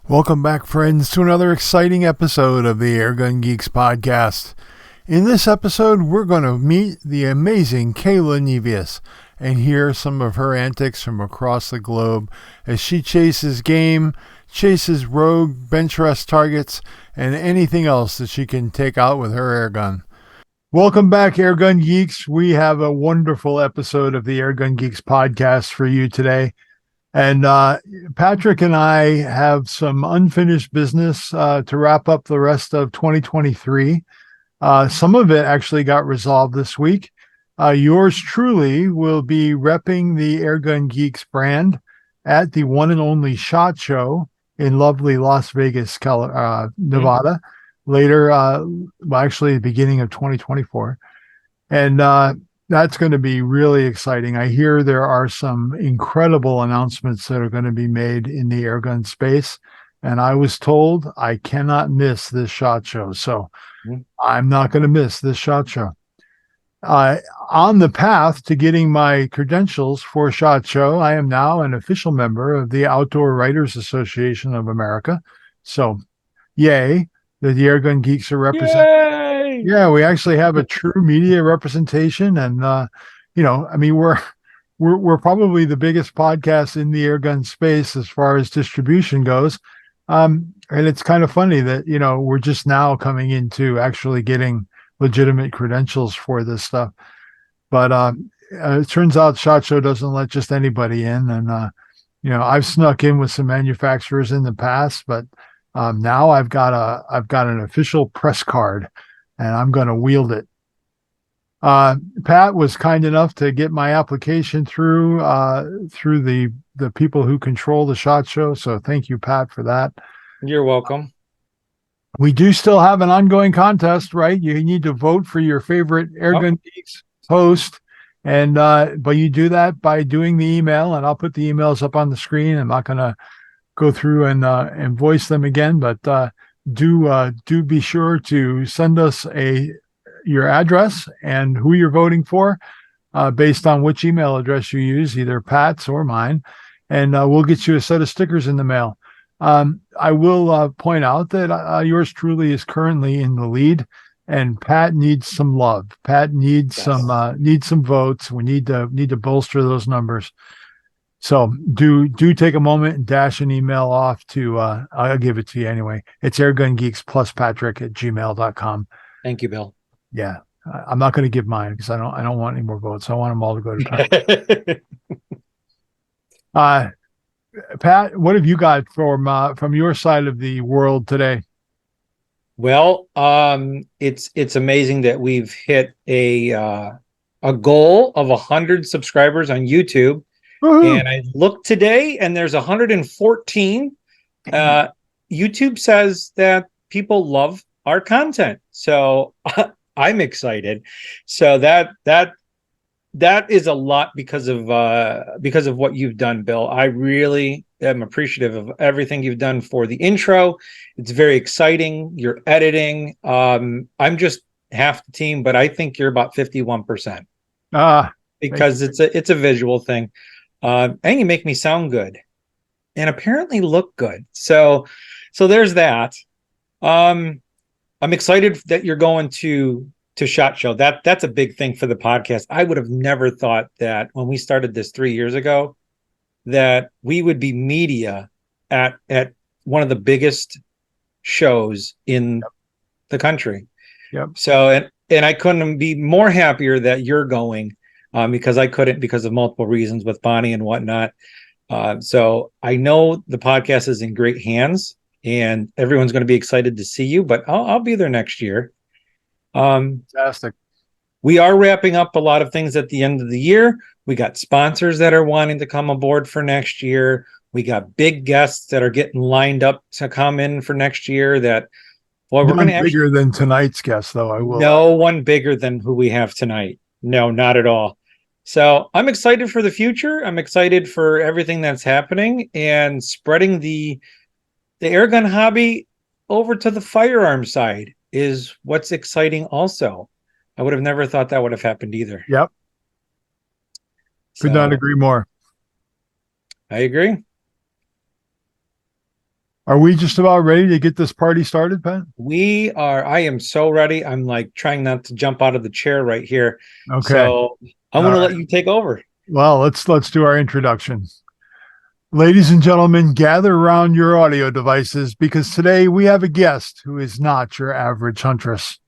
Welcome back, friends, to another exciting episode of the Airgun Geeks Podcast. In this episode, we're going to meet the amazing Kayla Nevius and hear some of her antics from across the globe as she chases game, chases rogue bench rest targets, and anything else that she can take out with her airgun. Welcome back, Airgun Geeks. We have a wonderful episode of the Airgun Geeks Podcast for you today. And Patrick and I have some unfinished business to wrap up the rest of 2023. Some of it actually got resolved this week. Yours truly will be repping the Airgun Geeks brand at the one and only SHOT Show in lovely Las Vegas, Nevada, later, actually the beginning of 2024. And that's going to be really exciting. I hear there are some incredible announcements that are going to be made in the airgun space. And I was told I cannot miss this SHOT Show. So I'm not going to miss this SHOT Show. On the path to getting my credentials for SHOT Show, I am now an official member of the Outdoor Writers Association of America. So yay, that the Airgun Geeks are represented. Yay! Yeah, we actually have a true media representation, and we're probably the biggest podcast in the airgun space as far as distribution goes. And it's kind of funny that we're just now coming into actually getting legitimate credentials for this stuff. But it turns out SHOT Show doesn't let just anybody in, and I've snuck in with some manufacturers in the past, but now I've got an official press card. And I'm going to wield it. Pat was kind enough to get my application through the people who control the SHOT Show. So thank you, Pat, for that. You're welcome. We do still have an ongoing contest, right? You need to vote for your favorite Airgun Geeks host. And but you do that by doing the email, and I'll put the emails up on the screen. I'm not going to go through and voice them again, but do be sure to send us your address and who you're voting for based on which email address you use, either Pat's or mine, and we'll get you a set of stickers in the mail. I will point out that yours truly is currently in the lead, and Pat needs some love. Pat needs some votes. We need to bolster those numbers. So do take a moment and dash an email off to, I'll give it to you anyway. It's airgungeekspluspatrick@gmail.com. Thank you, Bill. Yeah. I'm not going to give mine because I don't want any more votes. I want them all to go to Pat. Pat, what have you got from your side of the world today? Well, it's amazing that we've hit a goal of 100 subscribers on YouTube. Woo-hoo. And I looked today and there's 114. YouTube says that people love our content. So I'm excited. So that is a lot because of what you've done, Bill. I really am appreciative of everything you've done for the intro. It's very exciting. You're editing. I'm just half the team, but I think you're about 51%. Because it's a visual thing. And you make me sound good and apparently look good. So there's that. I'm excited that you're going to SHOT Show. That's a big thing for the podcast. I would have never thought that when we started this 3 years ago, that we would be media at one of the biggest shows in the country. Yep. So, and I couldn't be more happier that you're going. Because I couldn't because of multiple reasons with Bonnie and whatnot. So I know the podcast is in great hands and everyone's going to be excited to see you, but I'll be there next year. Fantastic. We are wrapping up a lot of things at the end of the year. We got sponsors that are wanting to come aboard for next year. We got big guests that are getting lined up to come in for next year that, well, we're going to bigger than tonight's guest, though. I will. No one bigger than who we have tonight. No, not at all. So I'm excited for the future. I'm excited for everything that's happening and spreading the airgun hobby over to the firearm side is what's exciting also. I would have never thought that would have happened either. Yep. Could not agree more. I agree. Are we just about ready to get this party started, Pat? We are. I am so ready. I'm like trying not to jump out of the chair right here. Okay. So I'm going to let you take over. Well, let's do our introduction. Ladies and gentlemen, gather around your audio devices because today we have a guest who is not your average huntress.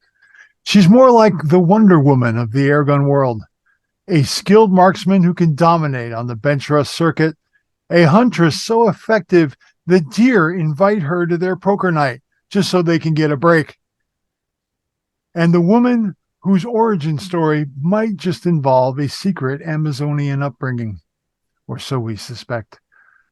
She's more like the Wonder Woman of the airgun world, a skilled marksman who can dominate on the bench rest circuit, a huntress so effective that deer invite her to their poker night just so they can get a break, and the woman whose origin story might just involve a secret Amazonian upbringing, or so we suspect.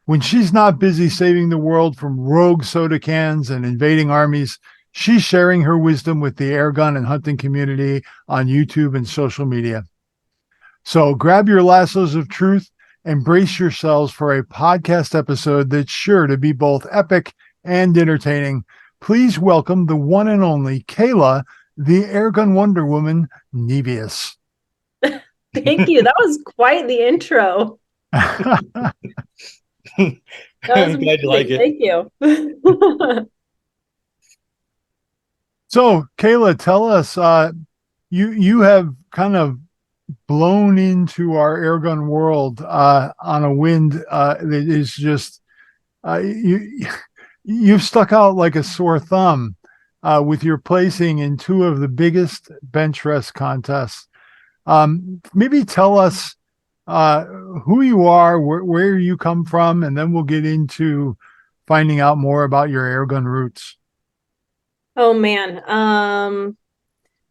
When she's not busy saving the world from rogue soda cans and invading armies, she's sharing her wisdom with the airgun and hunting community on YouTube and social media. So grab your lassos of truth and brace yourselves for a podcast episode that's sure to be both epic and entertaining. Please welcome the one and only Kayla, the Airgun Wonder Woman, Nevius. Thank you. That was quite the intro. I'm glad you like it. Thank you. So, Kayla, tell us, you have kind of blown into our airgun world on a wind that is just you've stuck out like a sore thumb with your placing in two of the biggest bench rest contests. Maybe tell us who you are, where you come from, and then we'll get into finding out more about your airgun roots. Oh man.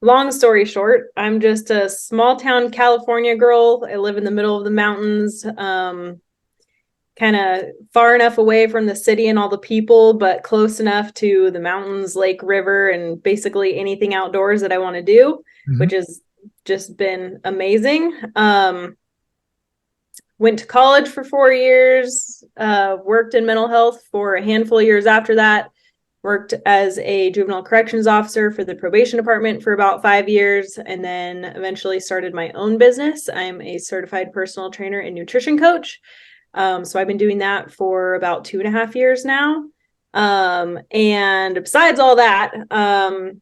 Long story short, I'm just a small town California girl. I live in the middle of the mountains, kind of far enough away from the city and all the people, but close enough to the mountains, lake, river, and basically anything outdoors that I want to do, which has just been amazing. Went to college for 4 years, worked in mental health for a handful of years after that. Worked as a juvenile corrections officer for the probation department for about 5 years, and then eventually started my own business. I'm a certified personal trainer and nutrition coach. So I've been doing that for about 2.5 years now. And besides all that, to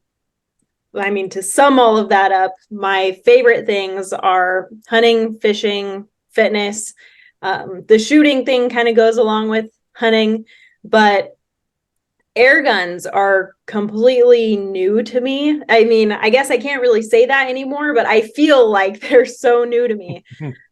sum all of that up, my favorite things are hunting, fishing, fitness. The shooting thing kind of goes along with hunting, but air guns are completely new to me. I mean, I guess I can't really say that anymore, but I feel like they're so new to me.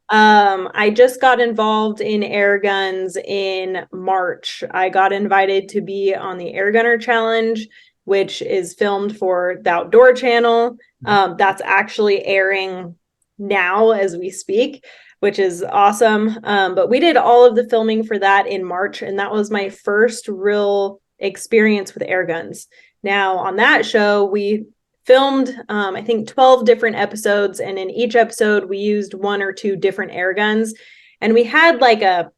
I just got involved in air guns in March. I got invited to be on the Air Gunner Challenge, which is filmed for the Outdoor Channel. That's actually airing now as we speak, which is awesome. But we did all of the filming for that in March, and that was my first real experience with air guns. Now on that show, we filmed, I think 12 different episodes. And in each episode, we used 1 or 2 different air guns. And we had like a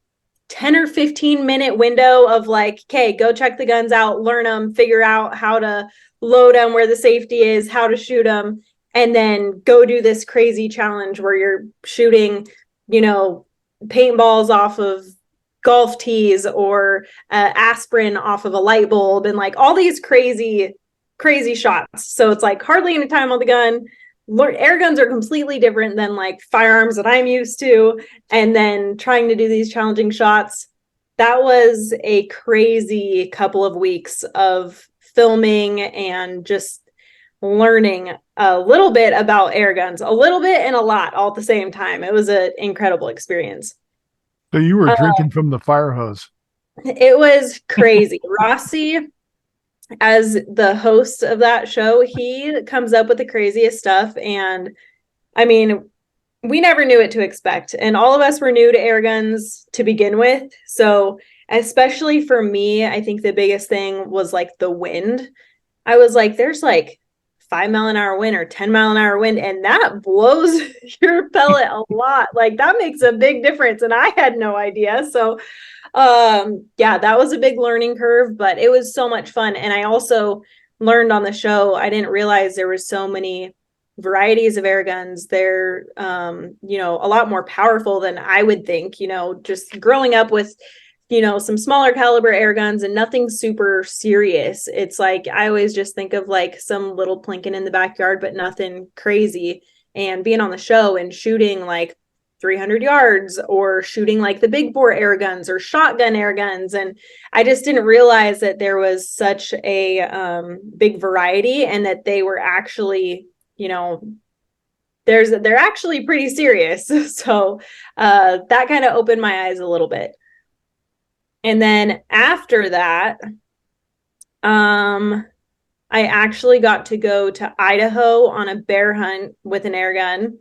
10 or 15 minute window of like, okay, go check the guns out, learn them, figure out how to load them, where the safety is, how to shoot them, and then go do this crazy challenge where you're shooting, paintballs off of golf tees or aspirin off of a light bulb, and like all these crazy shots. So it's like hardly any time on the gun. Air guns are completely different than like firearms that I'm used to, and then trying to do these challenging shots. That was a crazy couple of weeks of filming and just learning a little bit about air guns, a little bit and a lot all at the same time. It was an incredible experience. So you were drinking from the fire hose. It was crazy. Rossi, as the host of that show, he comes up with the craziest stuff. And I mean, we never knew what to expect. And all of us were new to air guns to begin with. So especially for me, I think the biggest thing was like the wind. I was like, there's like 5-mile-an-hour wind or 10-mile-an-hour wind, and that blows your pellet a lot. Like that makes a big difference, and I had no idea. So that was a big learning curve, but it was so much fun. And I also learned on the show, I didn't realize there were so many varieties of air guns. They're a lot more powerful than I would think. Just growing up with some smaller caliber air guns and nothing super serious. It's like, I always just think of like some little plinking in the backyard, but nothing crazy. And being on the show and shooting like 300 yards or shooting like the big bore air guns or shotgun air guns. And I just didn't realize that there was such a big variety, and that they were actually, they're actually pretty serious. So that kind of opened my eyes a little bit. And then after that, I actually got to go to Idaho on a bear hunt with an air gun.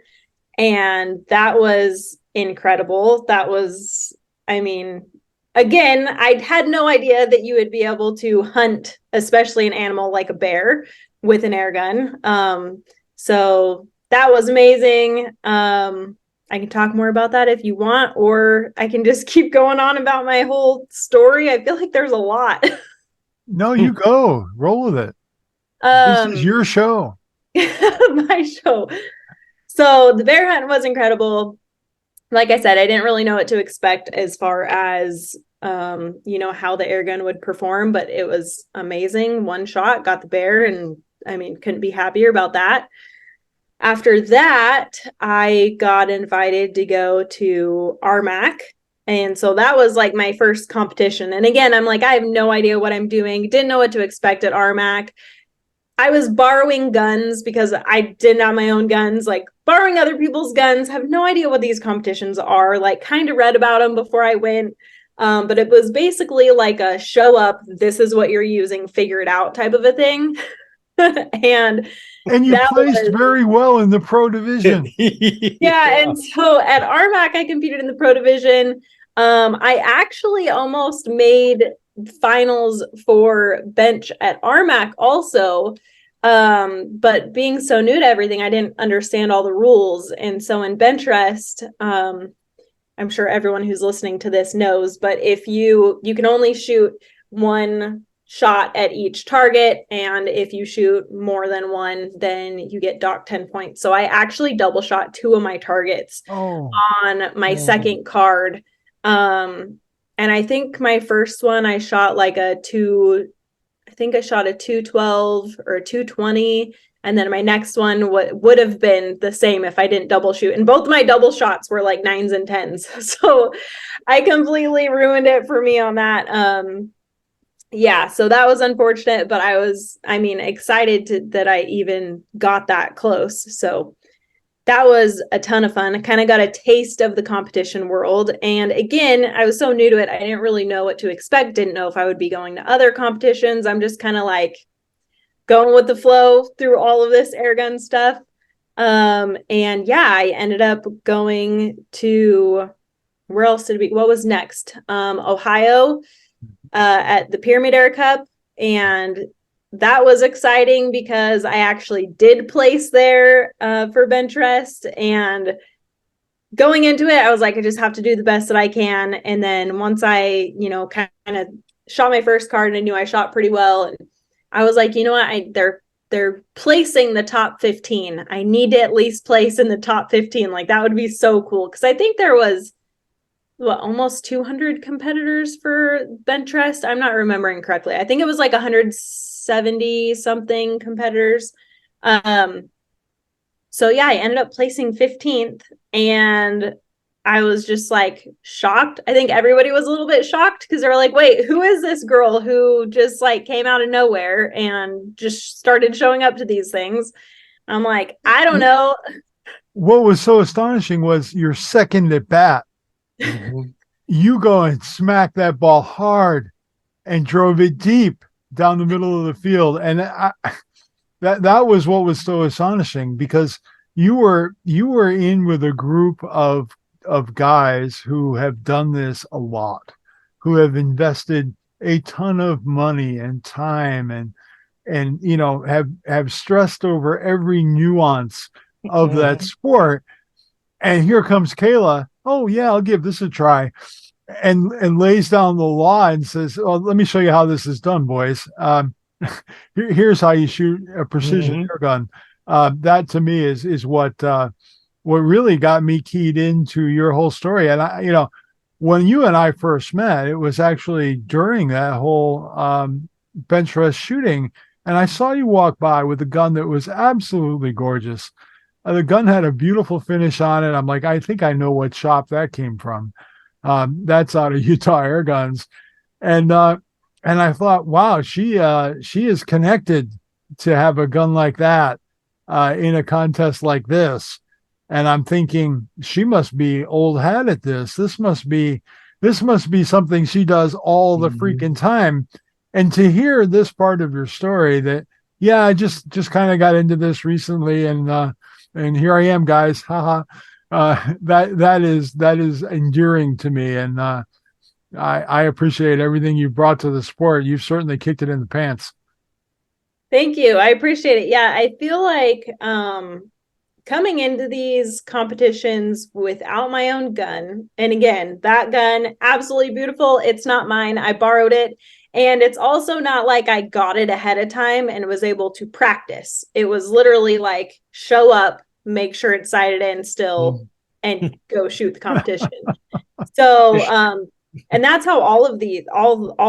And that was incredible. That was, again, I had no idea that you would be able to hunt, especially an animal like a bear, with an air gun. So that was amazing. I can talk more about that if you want, or I can just keep going on about my whole story. I feel like there's a lot. No, you go. Roll with it. This is your show. My show. So the bear hunt was incredible. Like I said, I didn't really know what to expect as far as, how the air gun would perform, but it was amazing. One shot, got the bear, and couldn't be happier about that. After that, I got invited to go to RMAC. And so that was like my first competition. And again, I'm like, I have no idea what I'm doing. Didn't know what to expect at RMAC. I was borrowing guns because I didn't have my own guns, like borrowing other people's guns. Have no idea what these competitions are, like kind of read about them before I went. But it was basically like a show up, this is what you're using, figure it out type of a thing. And you placed very well in the pro division. Yeah. And so at RMAC, I competed in the pro division. I actually almost made finals for bench at RMAC also. But being so new to everything, I didn't understand all the rules. And so in bench rest, I'm sure everyone who's listening to this knows, but if you can only shoot one shot at each target, and if you shoot more than one, then you get docked 10 points. So I actually double shot 2 of my targets on my second card. And I think my first one, I shot like I shot a 212 or a 220. And then my next one would have been the same if I didn't double shoot. And both my double shots were like 9s and 10s. So I completely ruined it for me on that. Yeah, so that was unfortunate, but I was, excited that I even got that close. So that was a ton of fun. I kind of got a taste of the competition world. And again, I was so new to it, I didn't really know what to expect. Didn't know if I would be going to other competitions. I'm just kind of like going with the flow through all of this airgun stuff. And yeah, I ended up going to, where else did what was next? Ohio. At the Pyramid Air Cup, and that was exciting because I actually did place there for bench rest. And going into it, I was like, I just have to do the best that I can. And then once I, kind of shot my first card, and I knew I shot pretty well, and I was like, you know what, they're placing the top 15. I need to at least place in the top 15. Like that would be so cool, because I think there was almost 200 competitors for bench rest. I'm not remembering correctly. I think it was like 170 something competitors. So yeah, I ended up placing 15th, and I was just like shocked. I think everybody was a little bit shocked because they were like, wait, who is this girl who just like came out of nowhere and just started showing up to these things? I'm like, I don't know. What was so astonishing was your second at bat. You go and smack that ball hard and drove it deep down the middle of the field. And that was what was so astonishing, because you were in with a group of guys who have done this a lot, who have invested a ton of money and time and have stressed over every nuance of that sport. And here comes Kayla. Oh yeah, I'll give this a try, and lays down the law and says, "Oh, let me show you how this is done, boys. Here's how you shoot a precision air gun." That to me is what really got me keyed into your whole story. And when you and I first met, it was actually during that whole bench press shooting, and I saw you walk by with a gun that was absolutely gorgeous. The gun had a beautiful finish on it. I'm like, I think I know what shop that came from. That's out of Utah Airguns, and I thought, wow, she is connected to have a gun like that in a contest like this. And I'm thinking she must be old hat at this. This must be something she does all the freaking time. And to hear this part of your story that, yeah, I just kind of got into this recently, and here I am, guys. Haha. That is endearing to me, and I appreciate everything you've brought to the sport. You've certainly kicked it in the pants. Thank you. I appreciate it. Yeah, I feel like coming into these competitions without my own gun, and again, that gun, absolutely beautiful. It's not mine. I borrowed it. And it's also not like I got it ahead of time and was able to practice. It was literally like show up, make sure it's sighted in still, and go shoot the competition. So and that's how all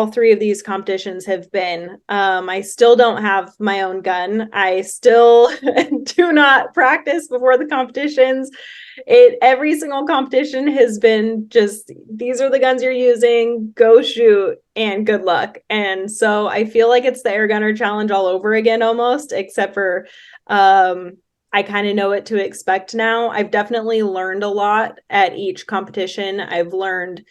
three of these competitions have been. I still don't have my own gun. I still do not practice before the competitions. Every single competition has been just, these are the guns you're using, go shoot, and good luck. And so I feel like it's the Air Gunner Challenge all over again almost, except for I kind of know what to expect now. I've definitely learned a lot at each competition. I've learned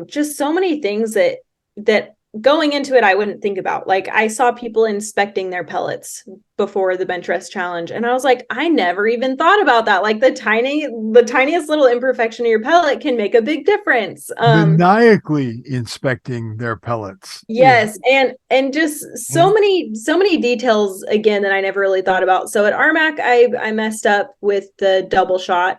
just so many things that going into it I wouldn't think about. Like I saw people inspecting their pellets before the bench rest challenge, and I was like, I never even thought about that. Like the tiniest little imperfection of your pellet can make a big difference. Maniacally inspecting their pellets. Yes, and just so many details again that I never really thought about. So at RMAC, I messed up with the double shot.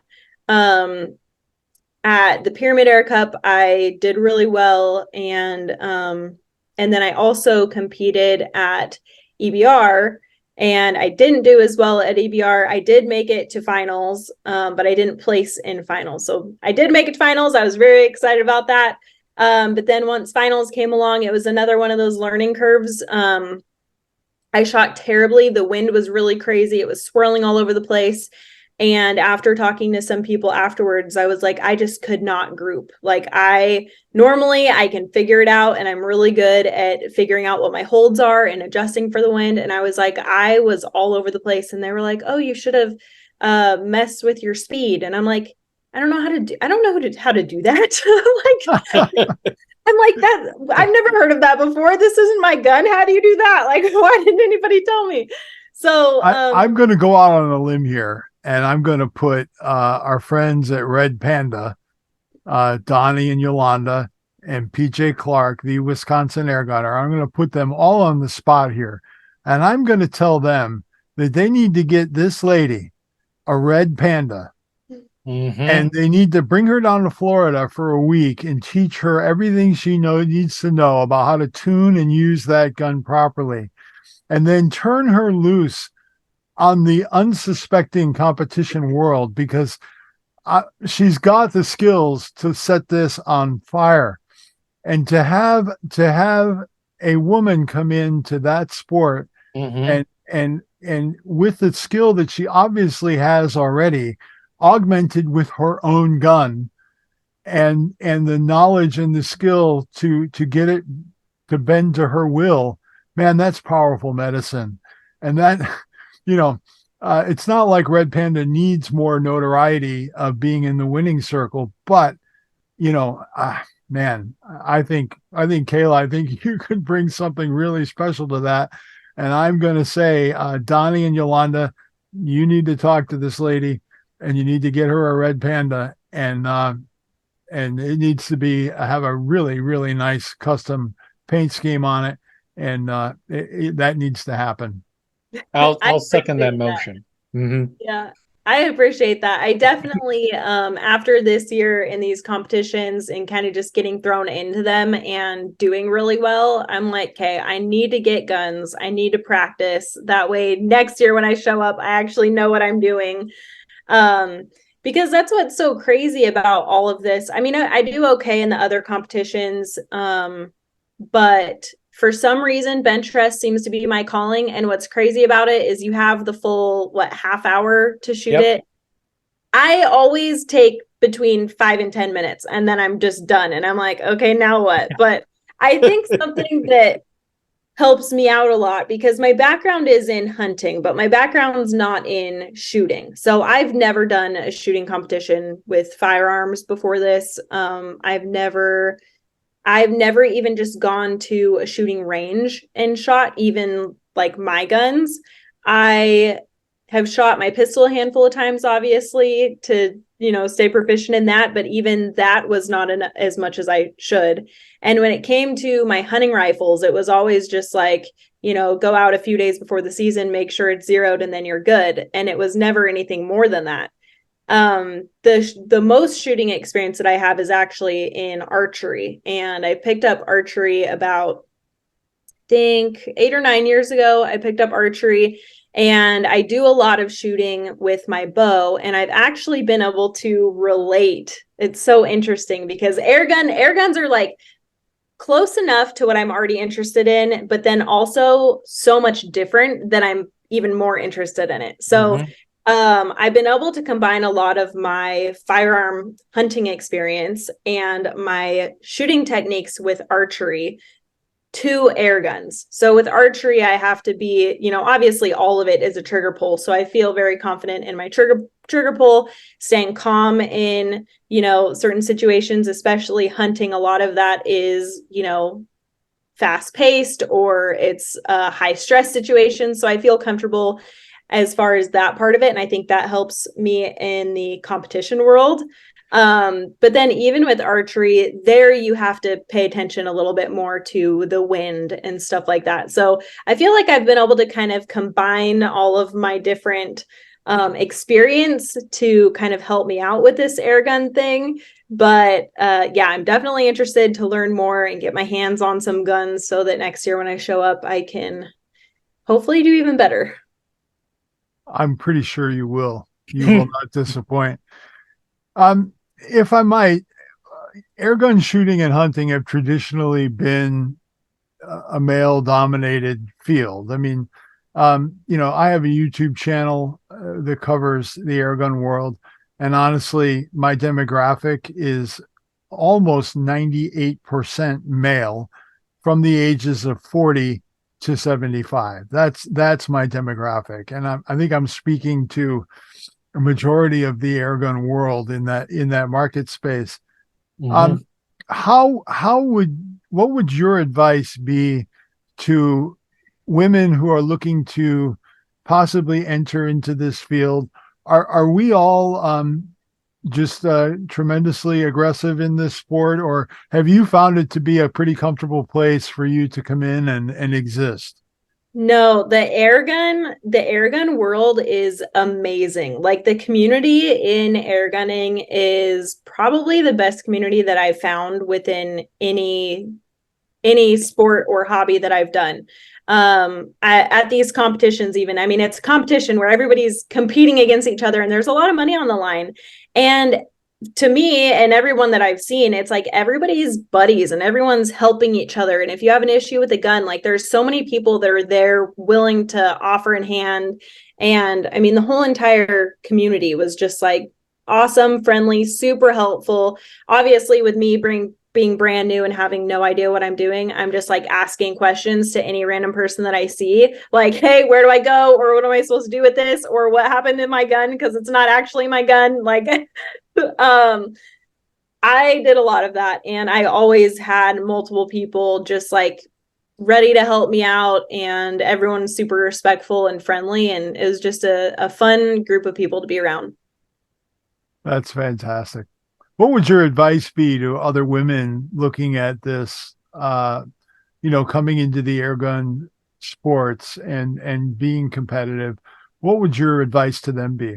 At the Pyramid Air Cup, I did really well, and then I also competed at EBR, and I didn't do as well at EBR. I did make it to finals, but I didn't place in finals. So I did make it to finals. I was very excited about that. But then once finals came along, it was another one of those learning curves. I shot terribly. The wind was really crazy. It was swirling all over the place. And after talking to some people afterwards, I was like, I just could not group. Like normally I can figure it out, and I'm really good at figuring out what my holds are and adjusting for the wind. And I was like, I was all over the place, and they were like, oh, you should have messed with your speed. And I'm like, I don't know how to do that. I'm like that. I've never heard of that before. This isn't my gun. How do you do that? Like, why didn't anybody tell me? So I'm going to go out on a limb here, and I'm going to put our friends at Red Panda, Donnie and Yolanda, and PJ Clark, the Wisconsin Air Gunner. I'm going to put them all on the spot here, and I'm going to tell them that they need to get this lady a Red Panda. Mm-hmm. And they need to bring her down to Florida for a week and teach her everything she needs to know about how to tune and use that gun properly. And then turn her loose on the unsuspecting competition world, because she's got the skills to set this on fire. And to have a woman come into that sport, mm-hmm. and with the skill that she obviously has already, augmented with her own gun, and the knowledge and the skill to get it to bend to her will, man, that's powerful medicine. And that, it's not like Red Panda needs more notoriety of being in the winning circle, but man, I think Kayla, I think you could bring something really special to that. And I'm going to say, Donnie and Yolanda, you need to talk to this lady, and you need to get her a Red Panda, and it needs to have a really, really nice custom paint scheme on it, and that needs to happen. I'll second that motion. Mm-hmm. Yeah, I appreciate that. I definitely, after this year in these competitions and kind of just getting thrown into them and doing really well, I'm like, okay, I need to get guns. I need to practice. That way next year when I show up, I actually know what I'm doing. because that's what's so crazy about all of this. I mean, I do okay in the other competitions, but for some reason, bench press seems to be my calling. And what's crazy about it is you have the full, half hour to shoot it. I always take between 5 and 10 minutes and then I'm just done. And I'm like, okay, now what? But I think something that helps me out a lot, because my background is in hunting, but my background's not in shooting. So I've never done a shooting competition with firearms before this. I've never even just gone to a shooting range and shot even like my guns. I have shot my pistol a handful of times, obviously, to, stay proficient in that. But even that was not as much as I should. And when it came to my hunting rifles, it was always just like, go out a few days before the season, make sure it's zeroed, and then you're good. And it was never anything more than that. The most shooting experience that I have is actually in archery, and I picked up archery about, I think, 8 or 9 years ago. I picked up archery, and I do a lot of shooting with my bow, and I've actually been able to relate. It's so interesting because airguns are like close enough to what I'm already interested in, but then also so much different that I'm even more interested in it. So I've been able to combine a lot of my firearm hunting experience and my shooting techniques with archery to air guns. So with archery, I have to be, obviously all of it is a trigger pull. So I feel very confident in my trigger pull, staying calm in, certain situations, especially hunting. A lot of that is, fast paced, or it's a high stress situation. So I feel comfortable as far as that part of it. And I think that helps me in the competition world. But then even with archery, there you have to pay attention a little bit more to the wind and stuff like that. So I feel like I've been able to kind of combine all of my different experience to kind of help me out with this airgun thing. But I'm definitely interested to learn more and get my hands on some guns so that next year when I show up, I can hopefully do even better. I'm pretty sure you will. You will not disappoint. If I might, airgun shooting and hunting have traditionally been a male-dominated field. I mean, I have a YouTube channel that covers the airgun world, and honestly, my demographic is almost 98% male from the ages of 40 to 75. That's my demographic, and I think I'm speaking to a majority of the airgun world in that market space. What would your advice be to women who are looking to possibly enter into this field? Are we all just tremendously aggressive in this sport, or have you found it to be a pretty comfortable place for you to come in and exist? No, the airgun world is amazing. Like, the community in airgunning is probably the best community that I've found within any sport or hobby that I've done. At these competitions, even, I mean, it's a competition where everybody's competing against each other and there's a lot of money on the line. And to me and everyone that I've seen, it's like everybody's buddies and everyone's helping each other. And if you have an issue with a gun, like, there's so many people that are there willing to offer in hand. And I mean, the whole entire community was just like awesome, friendly, super helpful. Obviously, with me being brand new and having no idea what I'm doing, I'm just like asking questions to any random person that I see, like, hey, where do I go? Or what am I supposed to do with this? Or what happened in my gun? Because it's not actually my gun. Like, I did a lot of that, and I always had multiple people just like ready to help me out, and everyone's super respectful and friendly, and it was just a fun group of people to be around. That's fantastic. What would your advice be to other women looking at this, coming into the airgun sports and being competitive? What would your advice to them be?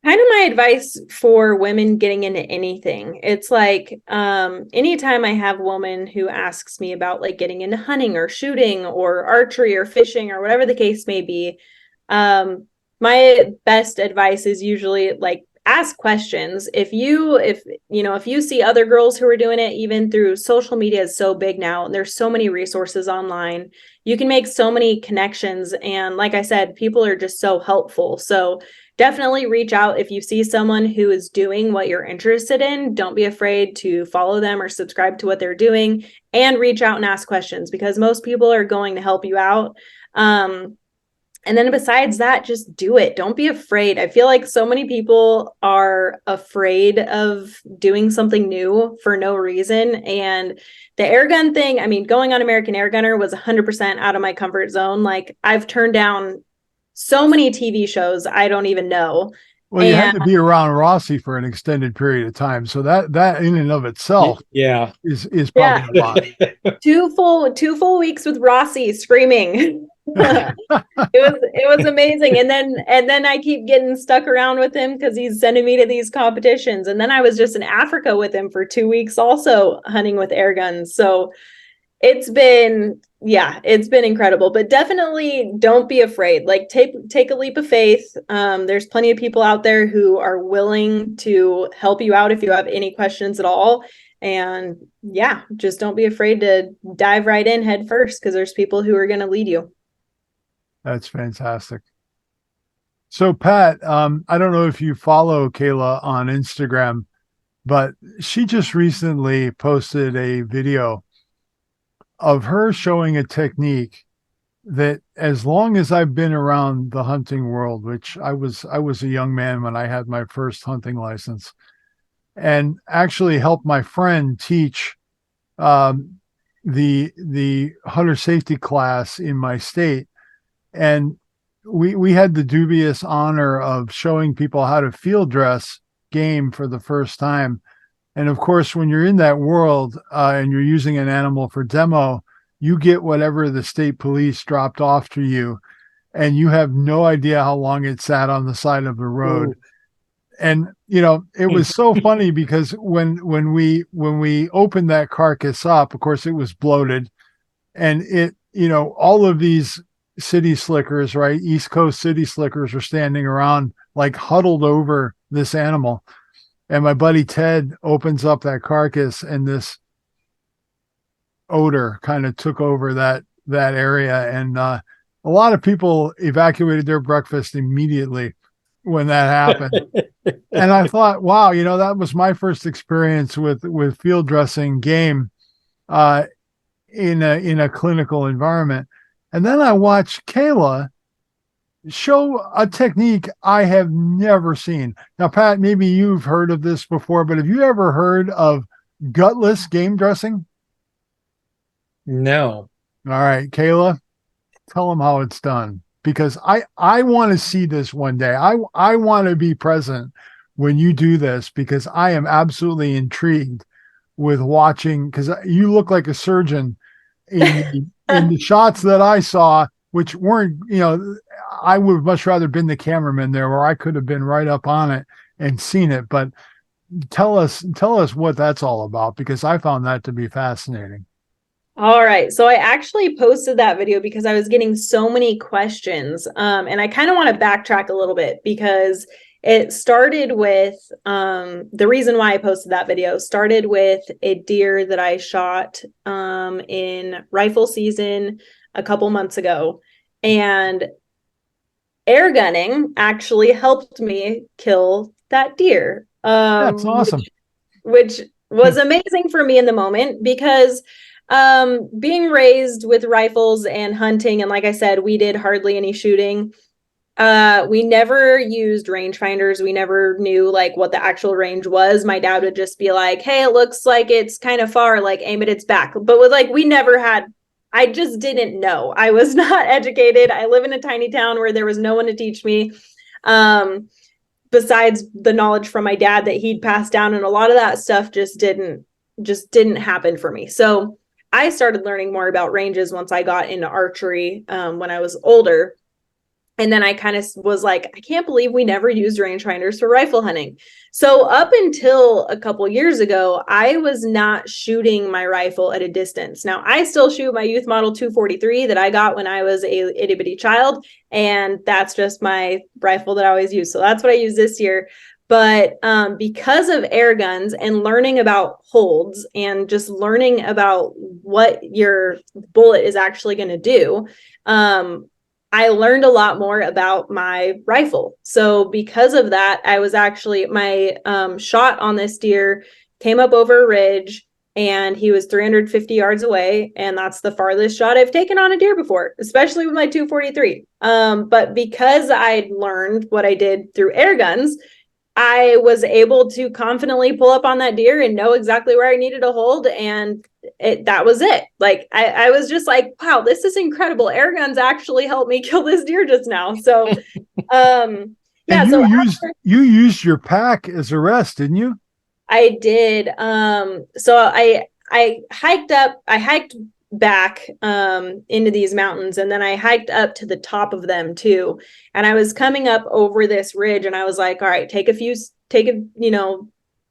Kind of my advice for women getting into anything. It's like, anytime I have a woman who asks me about like getting into hunting or shooting or archery or fishing or whatever the case may be, my my best advice is usually like ask questions. If you see other girls who are doing it, even through social media is so big now, and there's so many resources online, you can make so many connections. And like I said, people are just so helpful. So definitely reach out if you see someone who is doing what you're interested in. Don't be afraid to follow them or subscribe to what they're doing, and reach out and ask questions, because most people are going to help you out. And then besides that, just do it. Don't be afraid. I feel like so many people are afraid of doing something new for no reason. And the airgun thing, I mean, going on American Airgunner was 100% out of my comfort zone. Like, I've turned down so many TV shows I don't even know. Well, you had to be around Rossi for an extended period of time, so that in and of itself, is probably a lot. Two full weeks with Rossi screaming. it was amazing. And then I keep getting stuck around with him because he's sending me to these competitions. And then I was just in Africa with him for 2 weeks, also hunting with air guns. So it's been incredible. But definitely don't be afraid. Like, take a leap of faith. There's plenty of people out there who are willing to help you out if you have any questions at all. And yeah, just don't be afraid to dive right in head first, because there's people who are going to lead you. That's fantastic. So Pat, I don't know if you follow Kayla on Instagram, but she just recently posted a video of her showing a technique that, as long as I've been around the hunting world, which I was a young man when I had my first hunting license, and actually helped my friend teach the hunter safety class in my state. And we had the dubious honor of showing people how to field dress game for the first time. And of course, when you're in that world and you're using an animal for demo, you get whatever the state police dropped off to you, and you have no idea how long it sat on the side of the road. Ooh. And it was so funny because when we opened that carcass up, of course it was bloated, and it all of these city slickers, right? East Coast city slickers were standing around, like, huddled over this animal. And my buddy Ted opens up that carcass, and this odor kind of took over that area. And a lot of people evacuated their breakfast immediately when that happened. And I thought, wow, that was my first experience with field dressing game in a clinical environment. And then I watched Kayla show a technique I have never seen. Now, Pat, maybe you've heard of this before, but have you ever heard of gutless game dressing? No. All right, Kayla, tell them how it's done, because I want to see this one day. I want to be present when you do this, because I am absolutely intrigued with watching, because you look like a surgeon in the shots that I saw, which weren't, I would have much rather been the cameraman there, where I could have been right up on it and seen it. But tell us what that's all about, because I found that to be fascinating. All right. So I actually posted that video because I was getting so many questions. And I kind of want to backtrack a little bit, because it started with, the reason why I posted that video started with a deer that I shot in rifle season a couple months ago. And air gunning actually helped me kill that deer. That's awesome. Which was amazing for me in the moment, because being raised with rifles and hunting, and like I said, we did hardly any shooting. We never used rangefinders. We never knew like what the actual range was. My dad would just be like, hey, it looks like it's kind of far, like aim at its back. But with I just didn't know. I was not educated. I live in a tiny town where there was no one to teach me. Besides the knowledge from my dad that he'd passed down, and a lot of that stuff just didn't happen for me. So I started learning more about ranges once I got into archery when I was older. And then I kind of was like, I can't believe we never used rangefinders for rifle hunting. So up until a couple years ago, I was not shooting my rifle at a distance. Now, I still shoot my youth model 243 that I got when I was a itty bitty child. And that's just my rifle that I always use. So that's what I use this year. But because of air guns and learning about holds and just learning about what your bullet is actually going to do, I learned a lot more about my rifle. So because of that, I was actually, my shot on this deer came up over a ridge and he was 350 yards away. And that's the farthest shot I've taken on a deer before, especially with my 243. But because I'd learned what I did through air guns, I was able to confidently pull up on that deer and know exactly where I needed to hold. And that was it. Like, I was just like, wow, this is incredible. Air guns actually helped me kill this deer just now. So, yeah. And you So used your pack as a rest, didn't you? I did. So I hiked back into these mountains, and then I hiked up to the top of them too. And I was coming up over this ridge, and I was like, all right,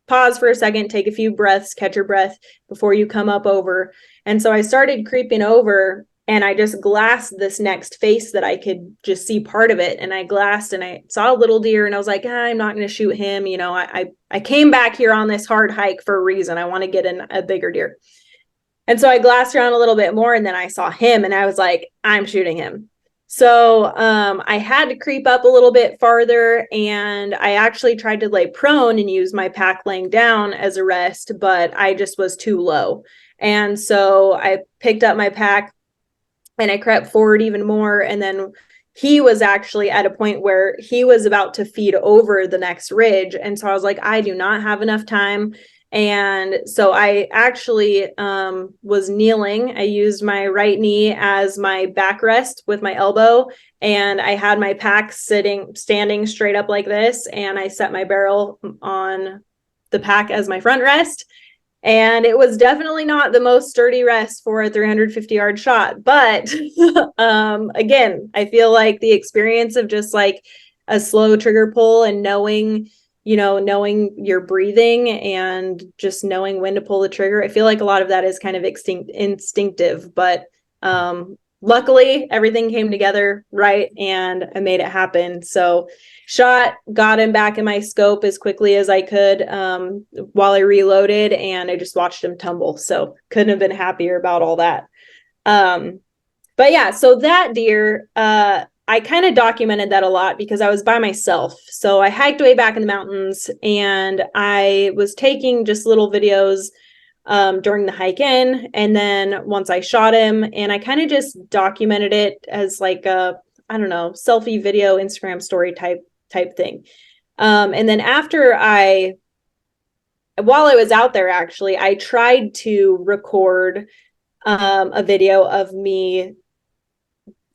pause for a second, take a few breaths, catch your breath before you come up over. And so I started creeping over, and I just glassed this next face that I could just see part of it. And I glassed and I saw a little deer, and I was like, I'm not going to shoot him. I came back here on this hard hike for a reason. I want to get in a bigger deer. And so I glassed around a little bit more, and then I saw him, and I was like, I'm shooting him. So I had to creep up a little bit farther, and I actually tried to lay prone and use my pack laying down as a rest, but I just was too low. And so I picked up my pack and I crept forward even more. And then he was actually at a point where he was about to feed over the next ridge. And so I was like, I do not have enough time. And so I actually was kneeling. I used my right knee as my backrest with my elbow, and I had my pack standing straight up like this, and I set my barrel on the pack as my front rest. And it was definitely not the most sturdy rest for a 350-yard shot. But again, I feel like the experience of just like a slow trigger pull and knowing your breathing and just knowing when to pull the trigger. I feel like a lot of that is kind of instinctive, but luckily everything came together right and I made it happen. So got him back in my scope as quickly as I could while I reloaded, and I just watched him tumble. So couldn't have been happier about all that. But yeah, so that deer, I kind of documented that a lot because I was by myself. So I hiked way back in the mountains, and I was taking just little videos during the hike in. And then once I shot him, and I kind of just documented it as like a, I don't know, selfie video, Instagram story type thing. And then while I was out there, actually, I tried to record a video of me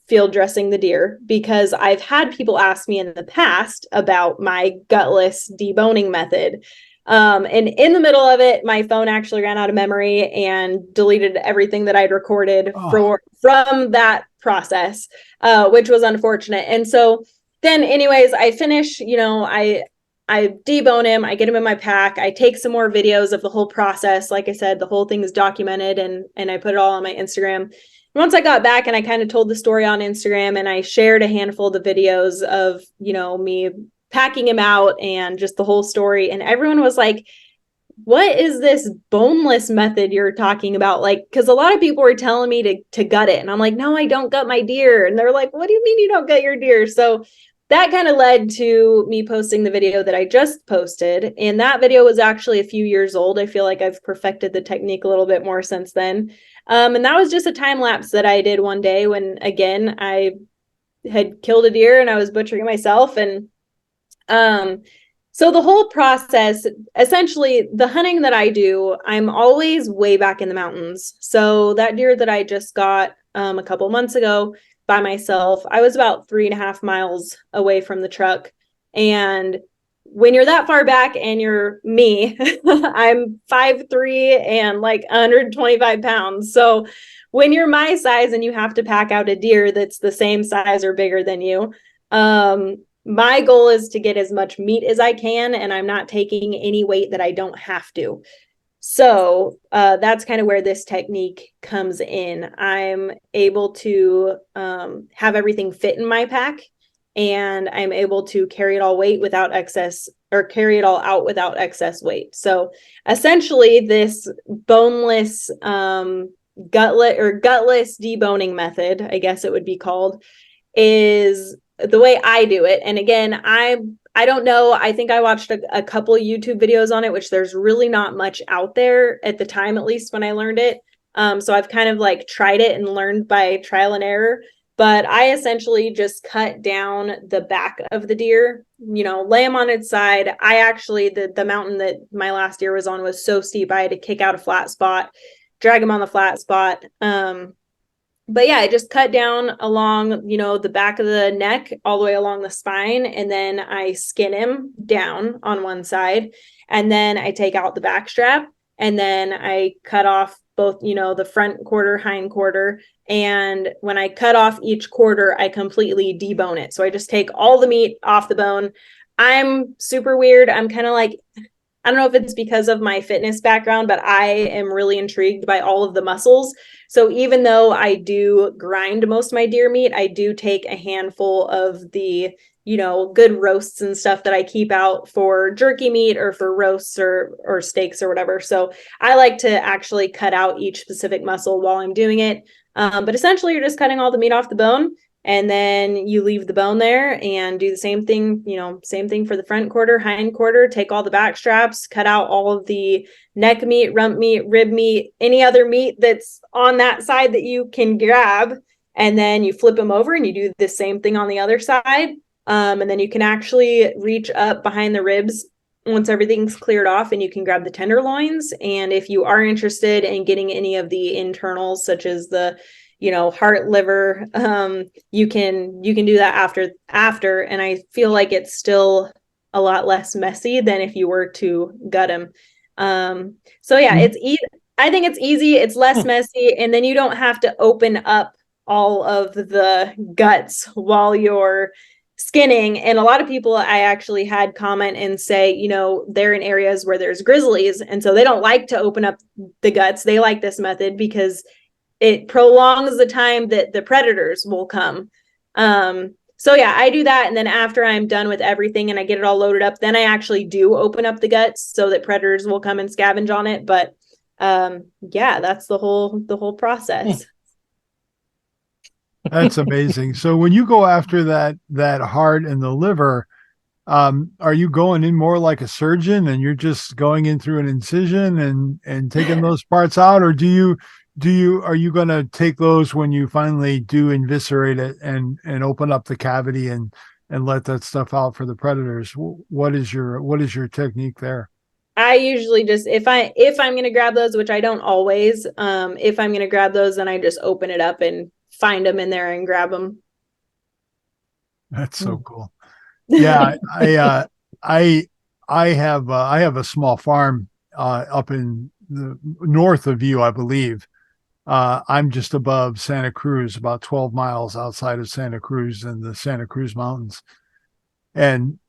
field dressing the deer, because I've had people ask me in the past about my gutless deboning method. And in the middle of it, my phone actually ran out of memory and deleted everything that I'd recorded from that process, which was unfortunate. And so then anyways, I finish, I debone him, I get him in my pack, I take some more videos of the whole process. Like I said, the whole thing is documented, and I put it all on my Instagram. Once I got back and I kind of told the story on Instagram, and I shared a handful of the videos of, me packing him out and just the whole story. And everyone was like, what is this boneless method you're talking about? Like, because a lot of people were telling me to gut it. And I'm like, no, I don't gut my deer. And they're like, what do you mean you don't gut your deer? So that kind of led to me posting the video that I just posted. And that video was actually a few years old. I feel like I've perfected the technique a little bit more since then. And that was just a time lapse that I did one day when, again, I had killed a deer and I was butchering myself. And so the whole process, essentially the hunting that I do, I'm always way back in the mountains. So that deer that I just got a couple months ago by myself, I was about 3.5 miles away from the truck. And when you're that far back and you're me, I'm 5'3" and like 125 pounds. So when you're my size and you have to pack out a deer that's the same size or bigger than you, My goal is to get as much meat as I can, and I'm not taking any weight that I don't have to. So that's kind of where this technique comes in. I'm able to have everything fit in my pack, and I'm able to carry it all weight without excess, or carry it all out without excess weight. So essentially, this boneless gutless deboning method, I guess it would be called, is the way I do it. And again, I don't know. I think I watched a couple of YouTube videos on it, which there's really not much out there at the time, at least when I learned it. So I've kind of like tried it and learned by trial and error. But I essentially just cut down the back of the deer, lay him on its side. I actually, the mountain that my last deer was on was so steep, I had to kick out a flat spot, drag him on the flat spot. But yeah, I just cut down along, the back of the neck all the way along the spine. And then I skin him down on one side. And then I take out the back strap. And then I cut off both, the front quarter, hind quarter. And when I cut off each quarter, I completely debone it. So I just take all the meat off the bone. I'm super weird. I'm kind of like, I don't know if it's because of my fitness background, but I am really intrigued by all of the muscles. So even though I do grind most of my deer meat, I do take a handful of the, good roasts and stuff that I keep out for jerky meat or for roasts or steaks or whatever. So I like to actually cut out each specific muscle while I'm doing it. But essentially, you're just cutting all the meat off the bone. And then you leave the bone there and do the same thing, same thing for the front quarter, hind quarter, take all the back straps, cut out all of the neck meat, rump meat, rib meat, any other meat that's on that side that you can grab. And then you flip them over and you do the same thing on the other side. And then you can actually reach up behind the ribs once everything's cleared off, and you can grab the tenderloins. And if you are interested in getting any of the internals, such as the heart, liver, you can do that after. And I feel like it's still a lot less messy than if you were to gut them. So yeah, I think it's easy. It's less messy. And then you don't have to open up all of the guts while you're skinning. And a lot of people I actually had comment and say, they're in areas where there's grizzlies. And so they don't like to open up the guts. They like this method because it prolongs the time that the predators will come. So yeah, I do that. And then after I'm done with everything and I get it all loaded up, then I actually do open up the guts so that predators will come and scavenge on it. But yeah, that's the whole process. That's amazing. So when you go after that heart and the liver, are you going in more like a surgeon and you're just going in through an incision and taking those parts out? Or are you going to take those when you finally do eviscerate it and open up the cavity and let that stuff out for the predators? What is your technique there? I usually just, if I'm going to grab those, which I don't always, if I'm going to grab those, then I just open it up and find them in there and grab them. That's so cool. Yeah. I have a small farm, up in the north of you, I believe. I'm just above Santa Cruz, about 12 miles outside of Santa Cruz in the Santa Cruz Mountains. And,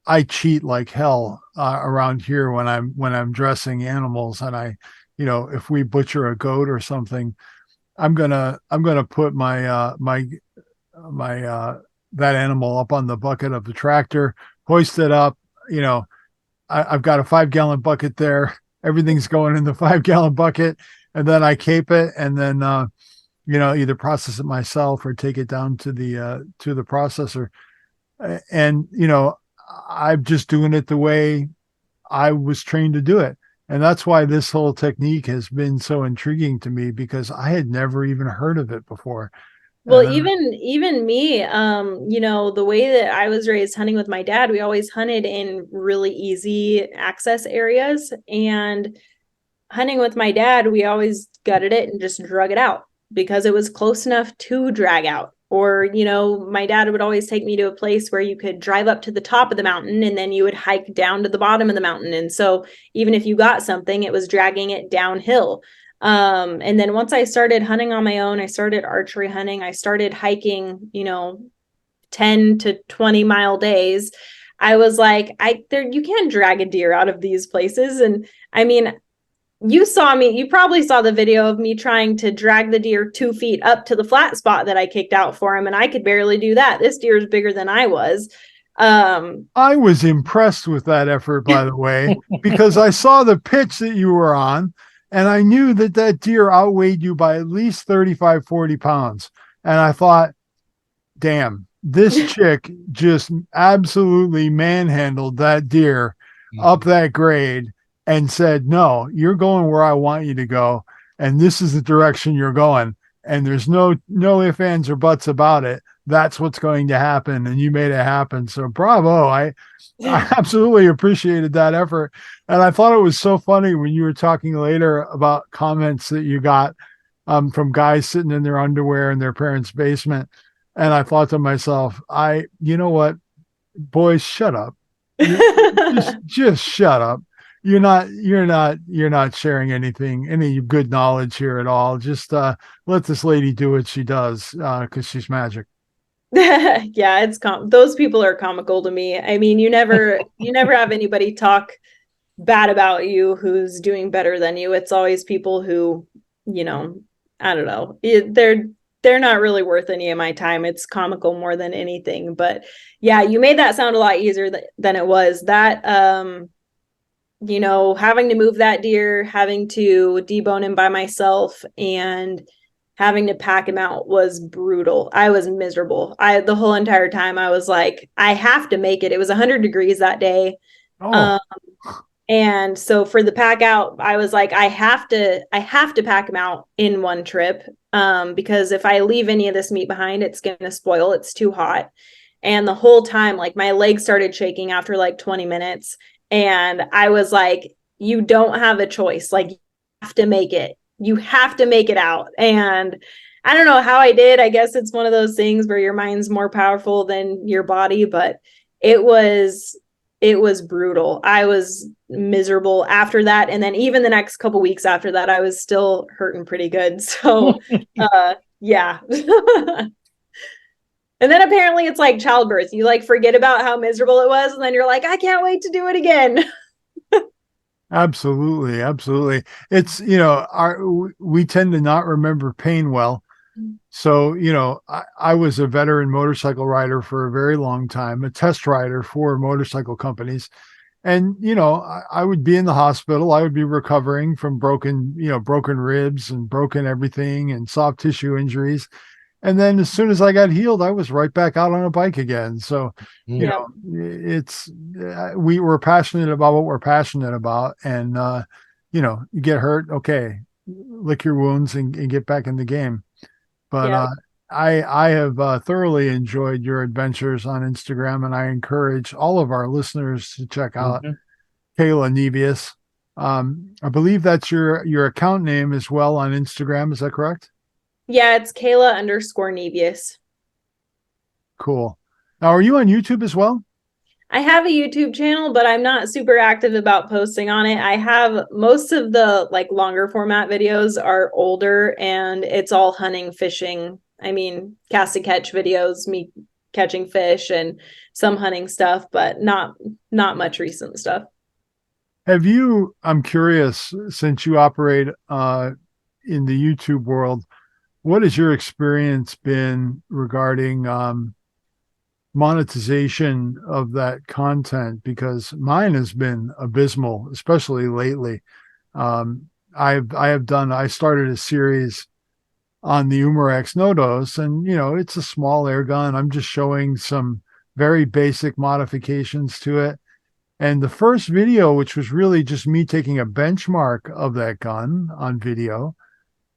I cheat like hell around here when I'm dressing animals. And if we butcher a goat or something, I'm gonna put my that animal up on the bucket of the tractor, hoist it up. I've got a 5-gallon bucket there. Everything's going in the 5-gallon bucket. And then I cape it and then, either process it myself or take it down to the processor. And, I'm just doing it the way I was trained to do it. And that's why this whole technique has been so intriguing to me, because I had never even heard of it before. Well, even me, the way that I was raised hunting with my dad, we always hunted in really easy access areas. And hunting with my dad, we always gutted it and just drug it out because it was close enough to drag out. Or, my dad would always take me to a place where you could drive up to the top of the mountain and then you would hike down to the bottom of the mountain. And so even if you got something, it was dragging it downhill. And then once I started hunting on my own, I started archery hunting, I started hiking, 10 to 20 mile days, I was like, you can't drag a deer out of these places. And I mean, you probably saw the video of me trying to drag the deer 2 feet up to the flat spot that I kicked out for him. And I could barely do that. This deer is bigger than I was. I was impressed with that effort, by the way, because I saw the pitch that you were on, and I knew that deer outweighed you by at least 35, 40 pounds. And I thought, damn, this chick just absolutely manhandled that deer up that grade and said, no, you're going where I want you to go. And this is the direction you're going. And there's no ifs, ands, or buts about it. That's what's going to happen. And you made it happen. So bravo. I absolutely appreciated that effort. And I thought it was so funny when you were talking later about comments that you got from guys sitting in their underwear in their parents' basement. And I thought to myself, you know what, boys, shut up. Just shut up. You're not sharing any good knowledge here at all. Just let this lady do what she does, because she's magic. Yeah, those people are comical to me. I mean, you never have anybody talk bad about you who's doing better than you. It's always people who, I don't know. They're not really worth any of my time. It's comical more than anything. But yeah, you made that sound a lot easier than it was. That having to move that deer, having to debone him by myself, and having to pack him out was brutal. I was miserable. The whole entire time I was like, I have to make it. It was 100 degrees that day. Oh. And so for the pack out, I was like, I have to pack him out in one trip. Because if I leave any of this meat behind, it's going to spoil. It's too hot. And the whole time, like, my legs started shaking after like 20 minutes. And I was like, you don't have a choice. Like, you have to make it. You have to make it out. And I don't know how I did. I guess it's one of those things where your mind's more powerful than your body, but it was brutal. I was miserable after that. And then even the next couple weeks after that, I was still hurting pretty good. So, yeah. And then apparently it's like childbirth. You like forget about how miserable it was. And then you're like, I can't wait to do it again. Absolutely. Absolutely. It's, we tend to not remember pain well. So, I was a veteran motorcycle rider for a very long time, a test rider for motorcycle companies. And, I would be in the hospital. I would be recovering from broken ribs and broken everything and soft tissue injuries. And then as soon as I got healed, I was right back out on a bike again. So, we were passionate about what we're passionate about. And, you get hurt. Okay. Lick your wounds and get back in the game. But I have thoroughly enjoyed your adventures on Instagram, and I encourage all of our listeners to check out Kayla Nevius. I believe that's your account name as well on Instagram. Is that correct? Yeah, it's Kayla_Nevius. Cool. Now, are you on YouTube as well? I have a YouTube channel, but I'm not super active about posting on it. I have most of the like longer format videos are older, and it's all hunting, fishing. I mean, cast and catch videos, me catching fish and some hunting stuff, but not much recent stuff. I'm curious, since you operate in the YouTube world, what has your experience been regarding monetization of that content? Because mine has been abysmal, especially lately. I started a series on the Umarex Nodos, and it's a small air gun. I'm just showing some very basic modifications to it. And the first video, which was really just me taking a benchmark of that gun on video,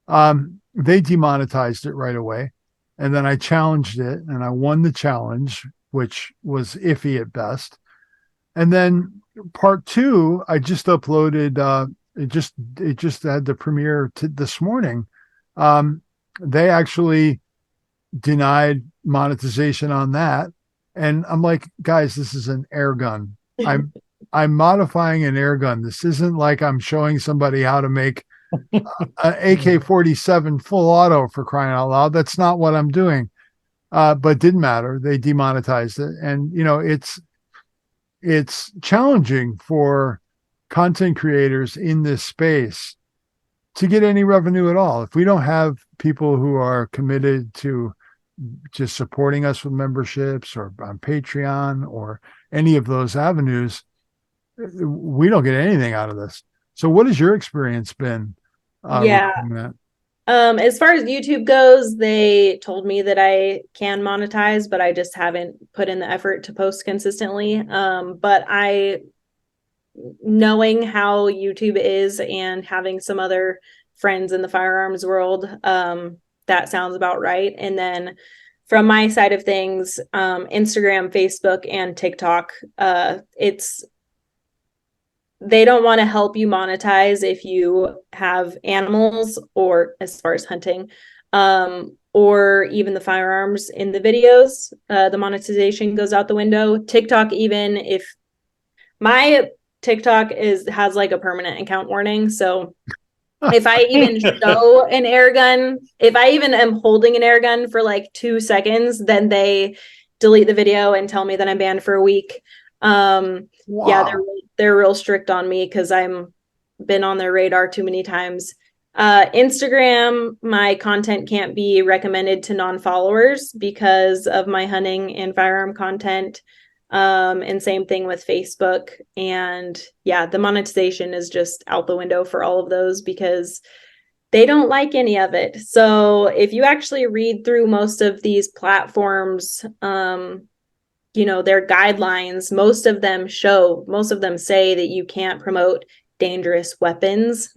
they demonetized it right away. And then I challenged it, and I won the challenge, which was iffy at best. And then part 2, I just uploaded. It just had the premiere this morning. They actually denied monetization on that, and I'm like, guys, this is an air gun. I'm modifying an air gun. This isn't like I'm showing somebody how to make an AK-47 full auto, for crying out loud. That's not what I'm doing. but didn't matter. They demonetized it. And, it's challenging for content creators in this space to get any revenue at all. If we don't have people who are committed to just supporting us with memberships or on Patreon or any of those avenues, we don't get anything out of this. So what has your experience been? As far as YouTube goes, they told me that I can monetize, but I just haven't put in the effort to post consistently. But knowing how YouTube is and having some other friends in the firearms world, that sounds about right. And then from my side of things, Instagram, Facebook, and TikTok, they don't want to help you monetize if you have animals, or as far as hunting, or even the firearms in the videos. The monetization goes out the window. TikTok, even if my TikTok has like a permanent account warning, so if I even show an air gun, if I even am holding an air gun for like 2 seconds, then they delete the video and tell me that I'm banned for a week. Wow. Yeah, they're real strict on me because I'm been on their radar too many times. Instagram, my content can't be recommended to non-followers because of my hunting and firearm content. And same thing with Facebook. And yeah, the monetization is just out the window for all of those because they don't like any of it. So if you actually read through most of these platforms, their guidelines, most of them say that you can't promote dangerous weapons,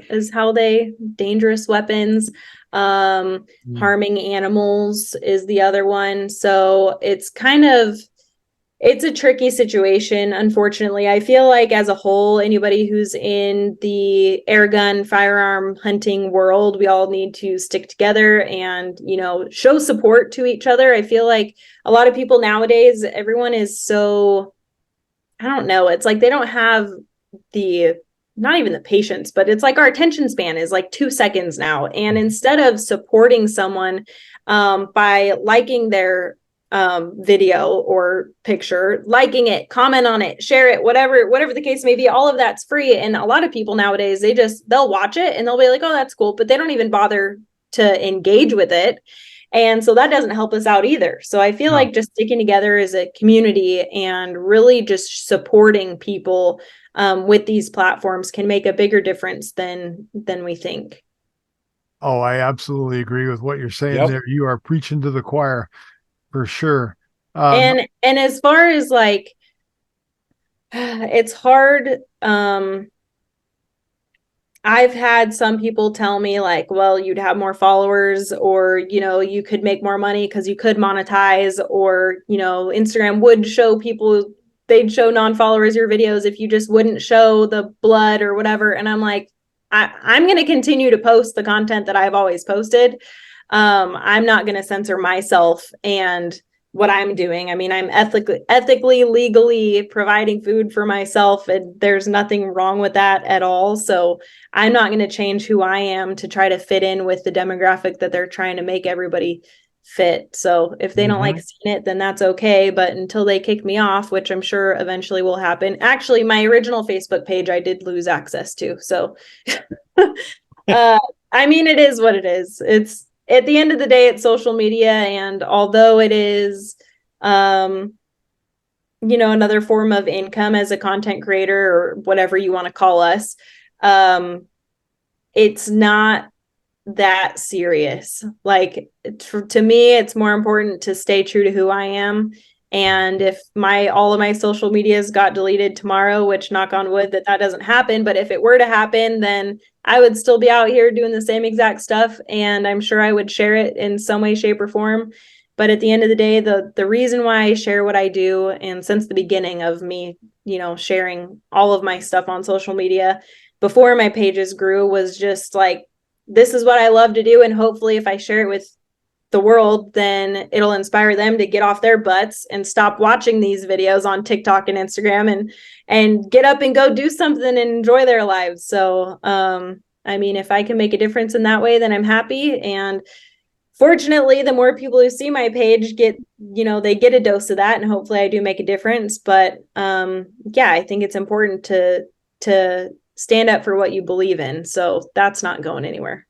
harming animals is the other one. So it's a tricky situation. Unfortunately, I feel like as a whole, anybody who's in the airgun firearm hunting world, we all need to stick together and, show support to each other. I feel like a lot of people nowadays, everyone is so, I don't know. It's like they don't have not even the patience, but it's like our attention span is like 2 seconds now. And instead of supporting someone by liking their video or picture, liking it, comment on it, share it, whatever the case may be, all of that's free. And a lot of people nowadays, they'll watch it and they'll be like, oh, that's cool, but they don't even bother to engage with it. And so that doesn't help us out either. So I feel like just sticking together as a community and really just supporting people with these platforms can make a bigger difference than we think. Oh, I absolutely agree with what you're saying there. You are preaching to the choir. For sure. And as far as like, it's hard. I've had some people tell me like, well, you'd have more followers, or, you could make more money because you could monetize, or, Instagram would show people, they'd show non-followers your videos if you just wouldn't show the blood or whatever. And I'm like, I'm going to continue to post the content that I've always posted. I'm not going to censor myself and what I'm doing. I mean, I'm ethically, legally providing food for myself, and there's nothing wrong with that at all. So I'm not going to change who I am to try to fit in with the demographic that they're trying to make everybody fit. So if they don't like seeing it, then that's okay. But until they kick me off, which I'm sure eventually will happen. Actually, my original Facebook page, I did lose access to. So, I mean, it is what it is. It's, at the end of the day, it's social media. And although it is, another form of income as a content creator or whatever you want to call us, it's not that serious. Like, to me, it's more important to stay true to who I am. And if all of my social medias got deleted tomorrow, which knock on wood that doesn't happen, but if it were to happen, then I would still be out here doing the same exact stuff. And I'm sure I would share it in some way, shape, or form. But at the end of the day, the reason why I share what I do, and since the beginning of me, sharing all of my stuff on social media before my pages grew, was just like, this is what I love to do. And hopefully if I share it with the world, then it'll inspire them to get off their butts and stop watching these videos on TikTok and Instagram and get up and go do something and enjoy their lives. So, I mean, if I can make a difference in that way, then I'm happy. And fortunately, the more people who see my page get, they get a dose of that, and hopefully I do make a difference. But yeah, I think it's important to stand up for what you believe in. So that's not going anywhere.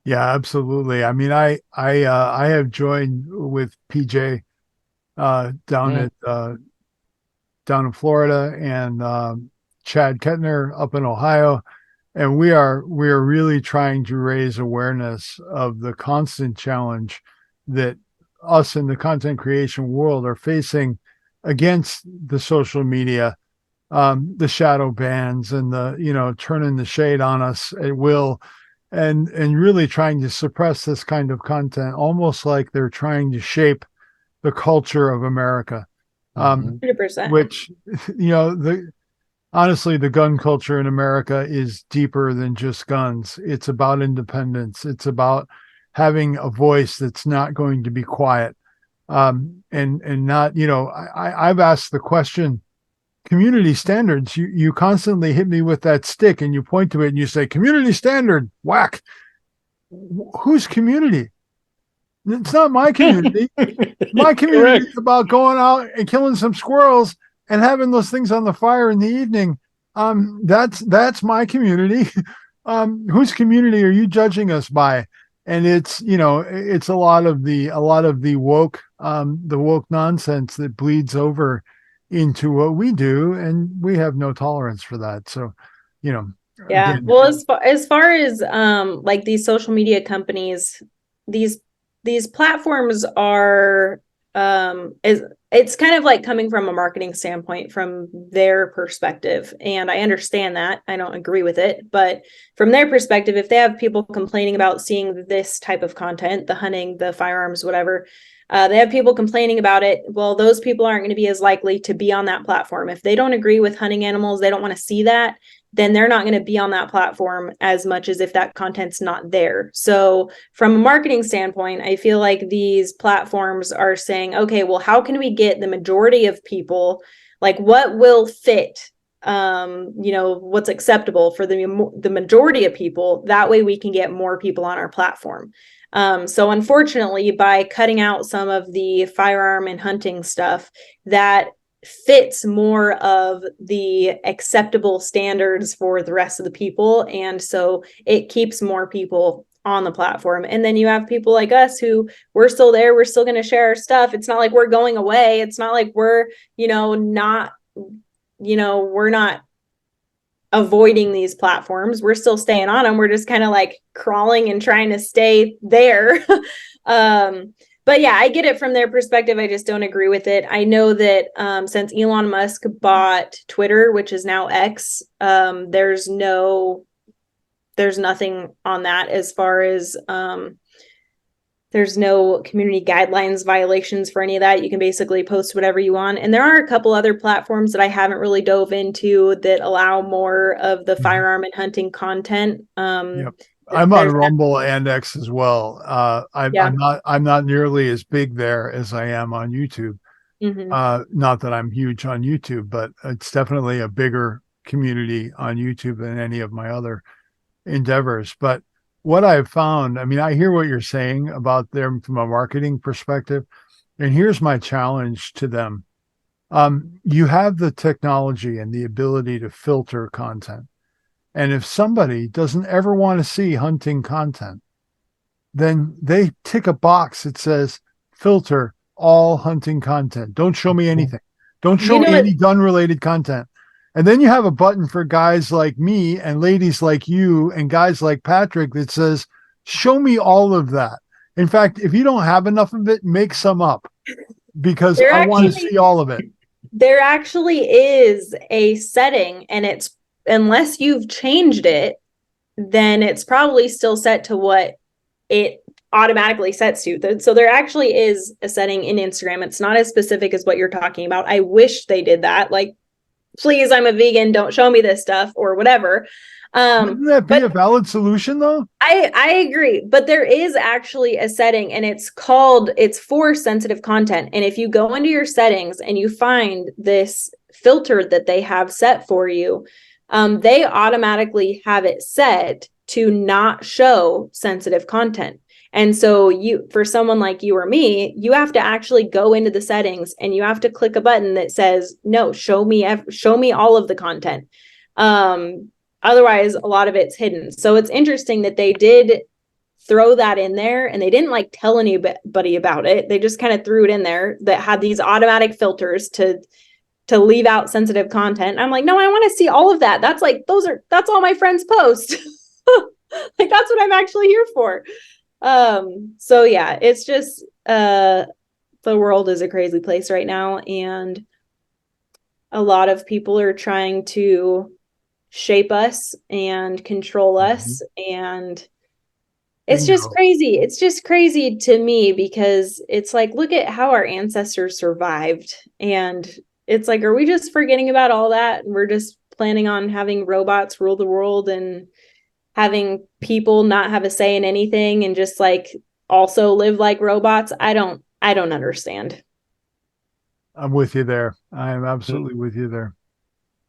Yeah, absolutely. I mean, I have joined with PJ down in Florida, and Chad Kettner up in Ohio, and we are really trying to raise awareness of the constant challenge that us in the content creation world are facing against the social media, the shadow bans, and the turning the shade on us at will, and really trying to suppress this kind of content, almost like they're trying to shape the culture of America. 100%. Which, honestly, the gun culture in America is deeper than just guns. It's about independence. It's about having a voice that's not going to be quiet. And not, I've asked the question, community standards. You constantly hit me with that stick and you point to it and you say, community standard, whack. Whose community? It's not my community. My community is about going out and killing some squirrels and having those things on the fire in the evening. That's my community. Whose community are you judging us by? And it's a lot of the woke nonsense that bleeds over into what we do, and we have no tolerance for that. So, yeah. Again, well, as far as like these social media companies, these platforms are it's kind of like coming from a marketing standpoint from their perspective. And I understand that. I don't agree with it. But from their perspective, if they have people complaining about seeing this type of content, the hunting, the firearms, whatever, they have people complaining about it. Well, those people aren't going to be as likely to be on that platform. If they don't agree with hunting animals, they don't want to see that, then they're not going to be on that platform as much as if that content's not there. So from a marketing standpoint, I feel like these platforms are saying, okay, well, how can we get the majority of people, like what will fit, what's acceptable for the majority of people? That way we can get more people on our platform. So unfortunately, by cutting out some of the firearm and hunting stuff, that fits more of the acceptable standards for the rest of the people. And so it keeps more people on the platform. And then you have people like us who we're still there. We're still going to share our stuff. It's not like we're going away. It's not like we're, we're not avoiding these platforms. We're still staying on them. We're just kind of like crawling and trying to stay there. But yeah, I get it from their perspective. I just don't agree with it. I know that since Elon Musk bought Twitter, which is now X, there's nothing on that as far as there's no community guidelines violations for any of that. You can basically post whatever you want. And there are a couple other platforms that I haven't really dove into that allow more of the firearm and hunting content. Yep. I'm on Rumble and X as well. I'm not nearly as big there as I am on YouTube. Not that I'm huge on YouTube, but it's definitely a bigger community on YouTube than any of my other endeavors. But what I've found, I mean, I hear what you're saying about them from a marketing perspective, and here's my challenge to them. You have the technology and the ability to filter content. And if somebody doesn't ever want to see hunting content, then they tick a box that says filter all hunting content. Don't show me anything. Don't show any gun-related content. And then you have a button for guys like me and ladies like you and guys like Patrick that says, show me all of that. In fact, if you don't have enough of it, make some up, because I want to see all of it. There actually is a setting, and it's, unless you've changed it, then it's probably still set to what it automatically sets to. So there actually is a setting in Instagram. It's not as specific as what you're talking about. I wish they did that. Like, please, I'm a vegan, don't show me this stuff or whatever. Wouldn't that be a valid solution though? I agree, but there is actually a setting, and it's for sensitive content. And if you go into your settings and you find this filter that they have set for you, they automatically have it set to not show sensitive content. And so for someone like you or me, you have to actually go into the settings and you have to click a button that says, no, show me all of the content. Otherwise, a lot of it's hidden. So it's interesting that they did throw that in there, and they didn't like tell anybody about it. They just kind of threw it in there that had these automatic filters to leave out sensitive content. And I'm like, no, I want to see all of that. That's all my friends post. Like, that's what I'm actually here for. So yeah, it's just, the world is a crazy place right now. And a lot of people are trying to shape us and control us. And it's just crazy. It's just crazy to me because it's like, look at how our ancestors survived. And it's like, are we just forgetting about all that? And we're just planning on having robots rule the world and having people not have a say in anything and just like also live like robots? I don't understand. I'm with you there. I am absolutely with you there.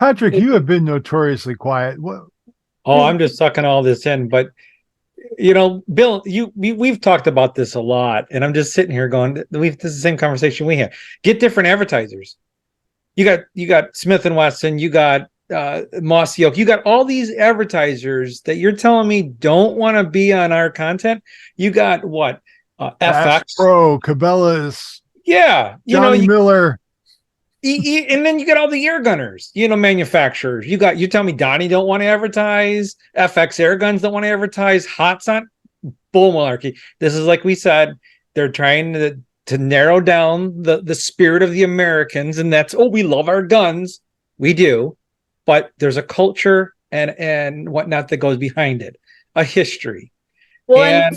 Patrick, you have been notoriously quiet. What? Oh, I'm just sucking all this in, but Bill, we've talked about this a lot, and I'm just sitting here going, this is the same conversation we had. Get different advertisers. You got Smith and Wesson, you got Mossy Oak, you got all these advertisers that you're telling me don't want to be on our content. You got what? FX Pro, Cabela's, Johnny Miller. And then you got all the air gunners, manufacturers. You tell me Donnie don't want to advertise, FX Airguns don't want to advertise, Hot's on bull malarkey. This is like we said, they're trying to narrow down the spirit of the Americans, and that's, we love our guns. We do, but there's a culture and whatnot that goes behind it, a history. Well,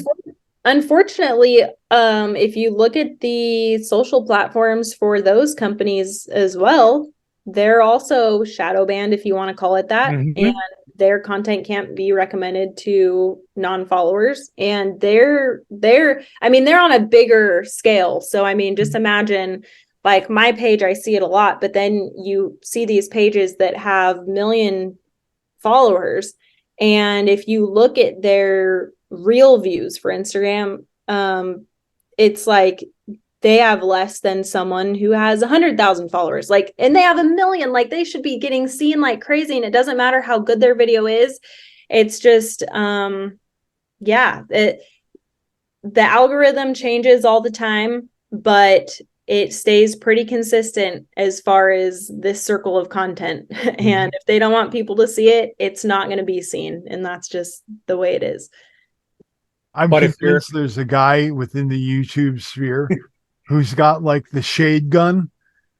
unfortunately, if you look at the social platforms for those companies as well, they're also shadow banned, if you want to call it that. Mm-hmm. And their content can't be recommended to non-followers. And they're on a bigger scale. So, just imagine, like, my page, I see it a lot, but then you see these pages that have million followers. And if you look at their real views for Instagram, it's like they have less than someone who has 100,000 followers, like, and they have 1 million. Like, they should be getting seen like crazy, and it doesn't matter how good their video is. It's just the algorithm changes all the time, but it stays pretty consistent as far as this circle of content. Mm-hmm. And if they don't want people to see it, it's not going to be seen, and that's just the way it is. I'm convinced there's a guy within the YouTube sphere who's got like the shade gun,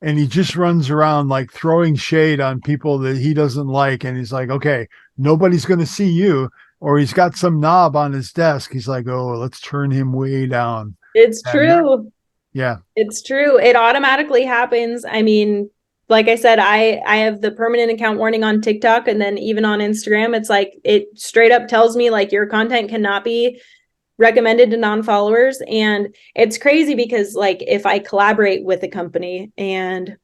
and he just runs around like throwing shade on people that he doesn't like. And he's like, okay, nobody's going to see you. Or he's got some knob on his desk. He's like, oh, let's turn him way down. It's true. Yeah, it's true. It automatically happens. Like I said, I have the permanent account warning on TikTok, and then even on Instagram, it's like, it straight up tells me like, your content cannot be recommended to non-followers. And it's crazy because, like, if I collaborate with a company, and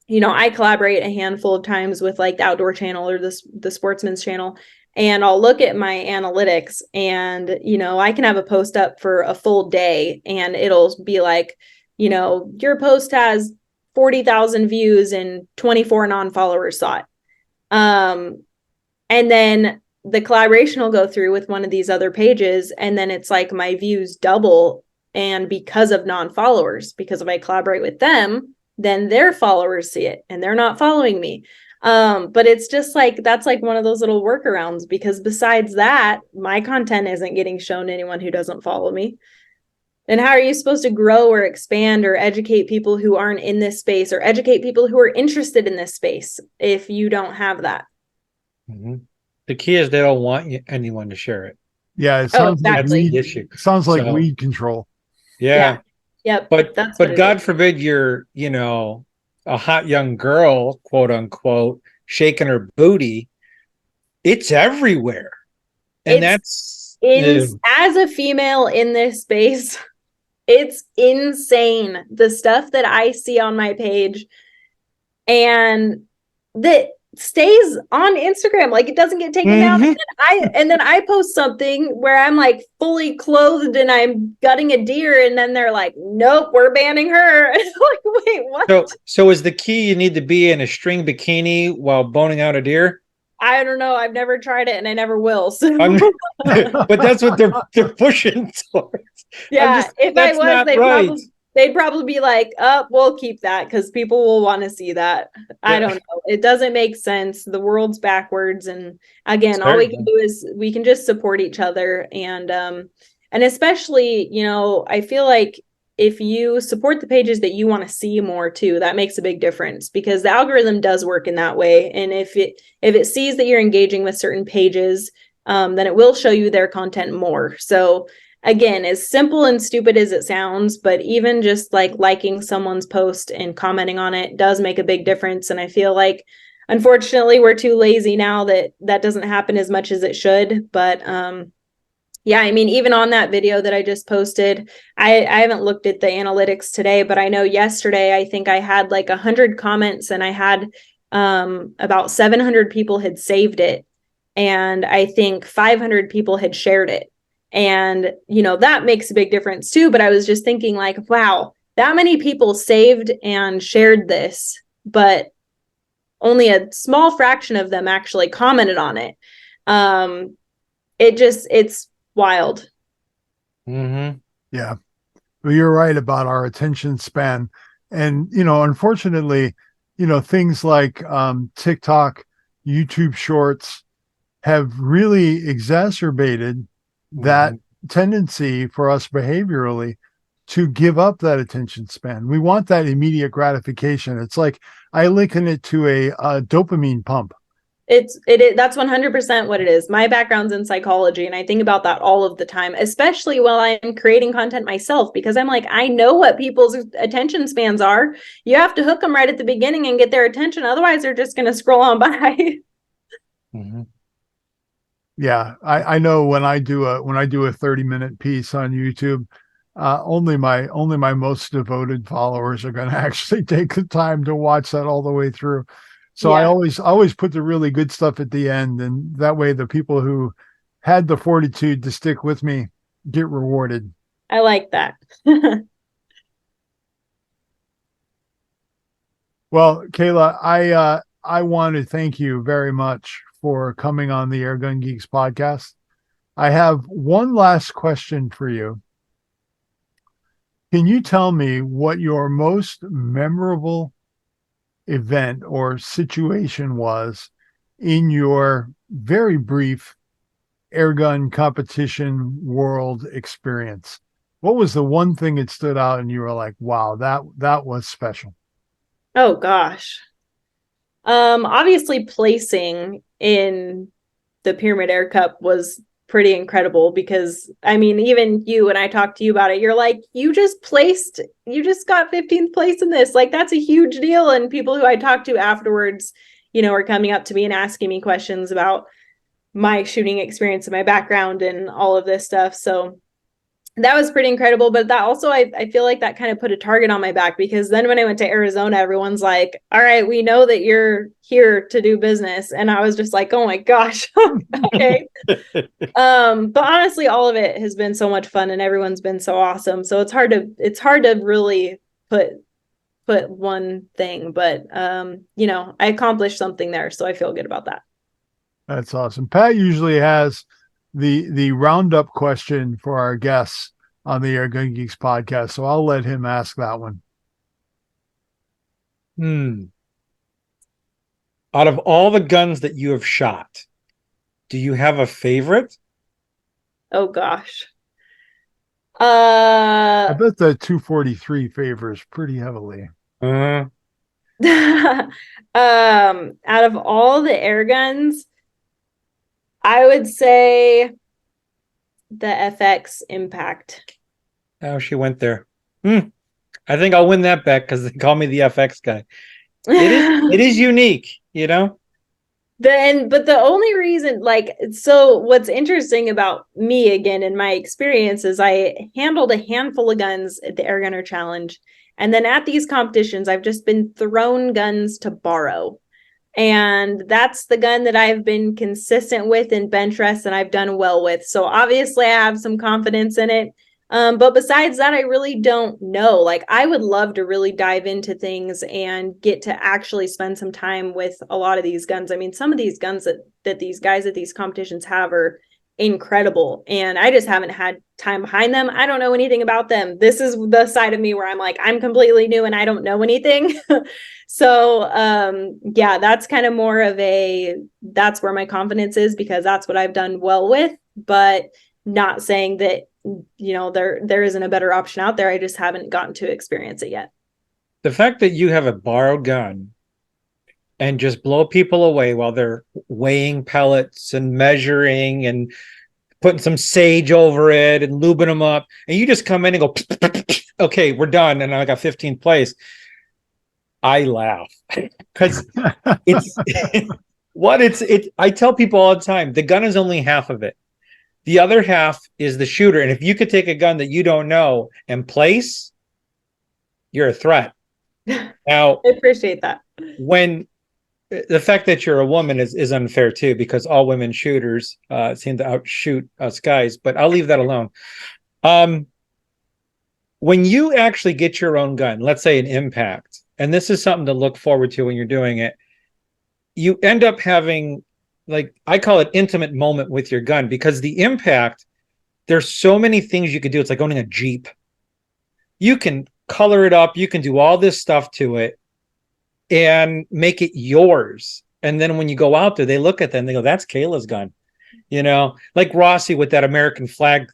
I collaborate a handful of times with like the Outdoor Channel or the Sportsman's Channel, and I'll look at my analytics, and I can have a post up for a full day, and it'll be like, your post has 40,000 views and 24 non-followers saw it. And then the collaboration will go through with one of these other pages, and then it's like my views double, and because of non-followers, because if I collaborate with them, then their followers see it and they're not following me. But it's just like, that's like one of those little workarounds, because besides that, my content isn't getting shown to anyone who doesn't follow me. And how are you supposed to grow or expand or educate people who aren't in this space, or educate people who are interested in this space, if you don't have that? Mm-hmm. The key is they don't want anyone to share it. Yeah, it sounds exactly. like weed control. Yeah. Yep. But God forbid you're, a hot young girl, quote unquote, shaking her booty. It's everywhere. And as a female in this space, it's insane, the stuff that I see on my page. And stays on Instagram. Like, it doesn't get taken down. And then I post something where I'm like fully clothed and I'm gutting a deer, and then they're like, nope, we're banning her. Like, wait, what? So is the key you need to be in a string bikini while boning out a deer? I don't know. I've never tried it and I never will. So. But that's what they're pushing towards. Yeah, if I was, they'd probably be like, oh, we'll keep that because people will want to see that. I don't know. It doesn't make sense. The world's backwards. And again, all we can do is we can just support each other. And especially, you know, I feel like if you support the pages that you want to see more too, that makes a big difference because the algorithm does work in that way. And if it sees that you're engaging with certain pages, then it will show you their content more. So again, as simple and stupid as it sounds, but even just like liking someone's post and commenting on it does make a big difference. And I feel like, unfortunately, we're too lazy now that doesn't happen as much as it should. But yeah, I mean, even on that video that I just posted, I haven't looked at the analytics today, but I know yesterday, I think I had like 100 comments and I had about 700 people had saved it. And I think 500 people had shared it. And, you know, that makes a big difference too. But I was just thinking like, wow, that many people saved and shared this, but only a small fraction of them actually commented on it. It's wild. Mm-hmm. Yeah. Well, you're right about our attention span. And, you know, unfortunately, you know, things like TikTok, YouTube Shorts have really exacerbated that tendency for us behaviorally to give up that attention span. We want that immediate gratification. It's like I liken it to a dopamine pump. That's 100% what it is. My background's in psychology, and I think about that all of the time, especially while I'm creating content myself, because I'm like, I know what people's attention spans are. You have to hook them right at the beginning and get their attention. Otherwise, they're just going to scroll on by. Mm-hmm. Yeah, I know when I do a 30-minute piece on YouTube, only my most devoted followers are going to actually take the time to watch that all the way through. So yeah. I always put the really good stuff at the end, and that way the people who had the fortitude to stick with me get rewarded. I like that. Well, Kayla, I want to thank you very much for coming on the Airgun Geeks podcast. I have one last question for you. Can you tell me what your most memorable event or situation was in your very brief airgun competition world experience? What was the one thing that stood out and you were like, wow, that was special? Oh gosh. Obviously placing in the Pyramid Air Cup was pretty incredible because, I mean, even you, when I talked to you about it, you're like, you just got 15th place in this. Like, that's a huge deal. And people who I talked to afterwards, you know, are coming up to me and asking me questions about my shooting experience and my background and all of this stuff. So that was pretty incredible. But that also, I feel like that kind of put a target on my back, because then when I went to Arizona, everyone's like, all right, we know that you're here to do business. And I was just like, oh my gosh. Okay. But honestly, all of it has been so much fun and everyone's been so awesome. So it's hard to really put one thing, but you know, I accomplished something there. So I feel good about that. That's awesome. Pat usually has the roundup question for our guests on the Airgun Geeks podcast, so I'll let him ask that one. Out of all the guns that you have shot, do you have a favorite? Oh gosh. I bet the 243 favors pretty heavily. Out of all the air guns, I would say the FX Impact. Oh, she went there. I think I'll win that bet because they call me the FX guy. It is unique, you know? But the only reason, so what's interesting about me, again, in my experience, is I handled a handful of guns at the Air Gunner Challenge. And then at these competitions, I've just been thrown guns to borrow. And that's the gun that I've been consistent with in bench rest and I've done well with. So obviously I have some confidence in it. But besides that, I really don't know. Like, I would love to really dive into things and get to actually spend some time with a lot of these guns. I mean, some of these guns that these guys at these competitions have are incredible, and I just haven't had time behind them. I don't know anything about them. This is the side of me where I'm like, I'm completely new and I don't know anything. So yeah, that's kind of more of that's where my confidence is, because that's what I've done well with, but not saying that, you know, there isn't a better option out there. I just haven't gotten to experience it yet. The fact that you have a borrowed gun and just blow people away while they're weighing pellets and measuring and putting some sage over it and lubing them up, and you just come in and go, okay, we're done, and I got 15th place. I laugh because I tell people all the time, the gun is only half of it. The other half is the shooter. And if you could take a gun that you don't know and place, you're a threat. Now, I appreciate that. When the fact that you're a woman is unfair too, because all women shooters seem to outshoot us guys, but I'll leave that alone. When you actually get your own gun, let's say an impact, and this is something to look forward to when you're doing it, you end up having, like, I call it intimate moment with your gun, because the impact, there's so many things you could do. It's like owning a Jeep. You can color it up. You can do all this stuff to it and make it yours. And then when you go out there, they look at them and they go, that's Kayla's gun. You know, like Rossi with that American flag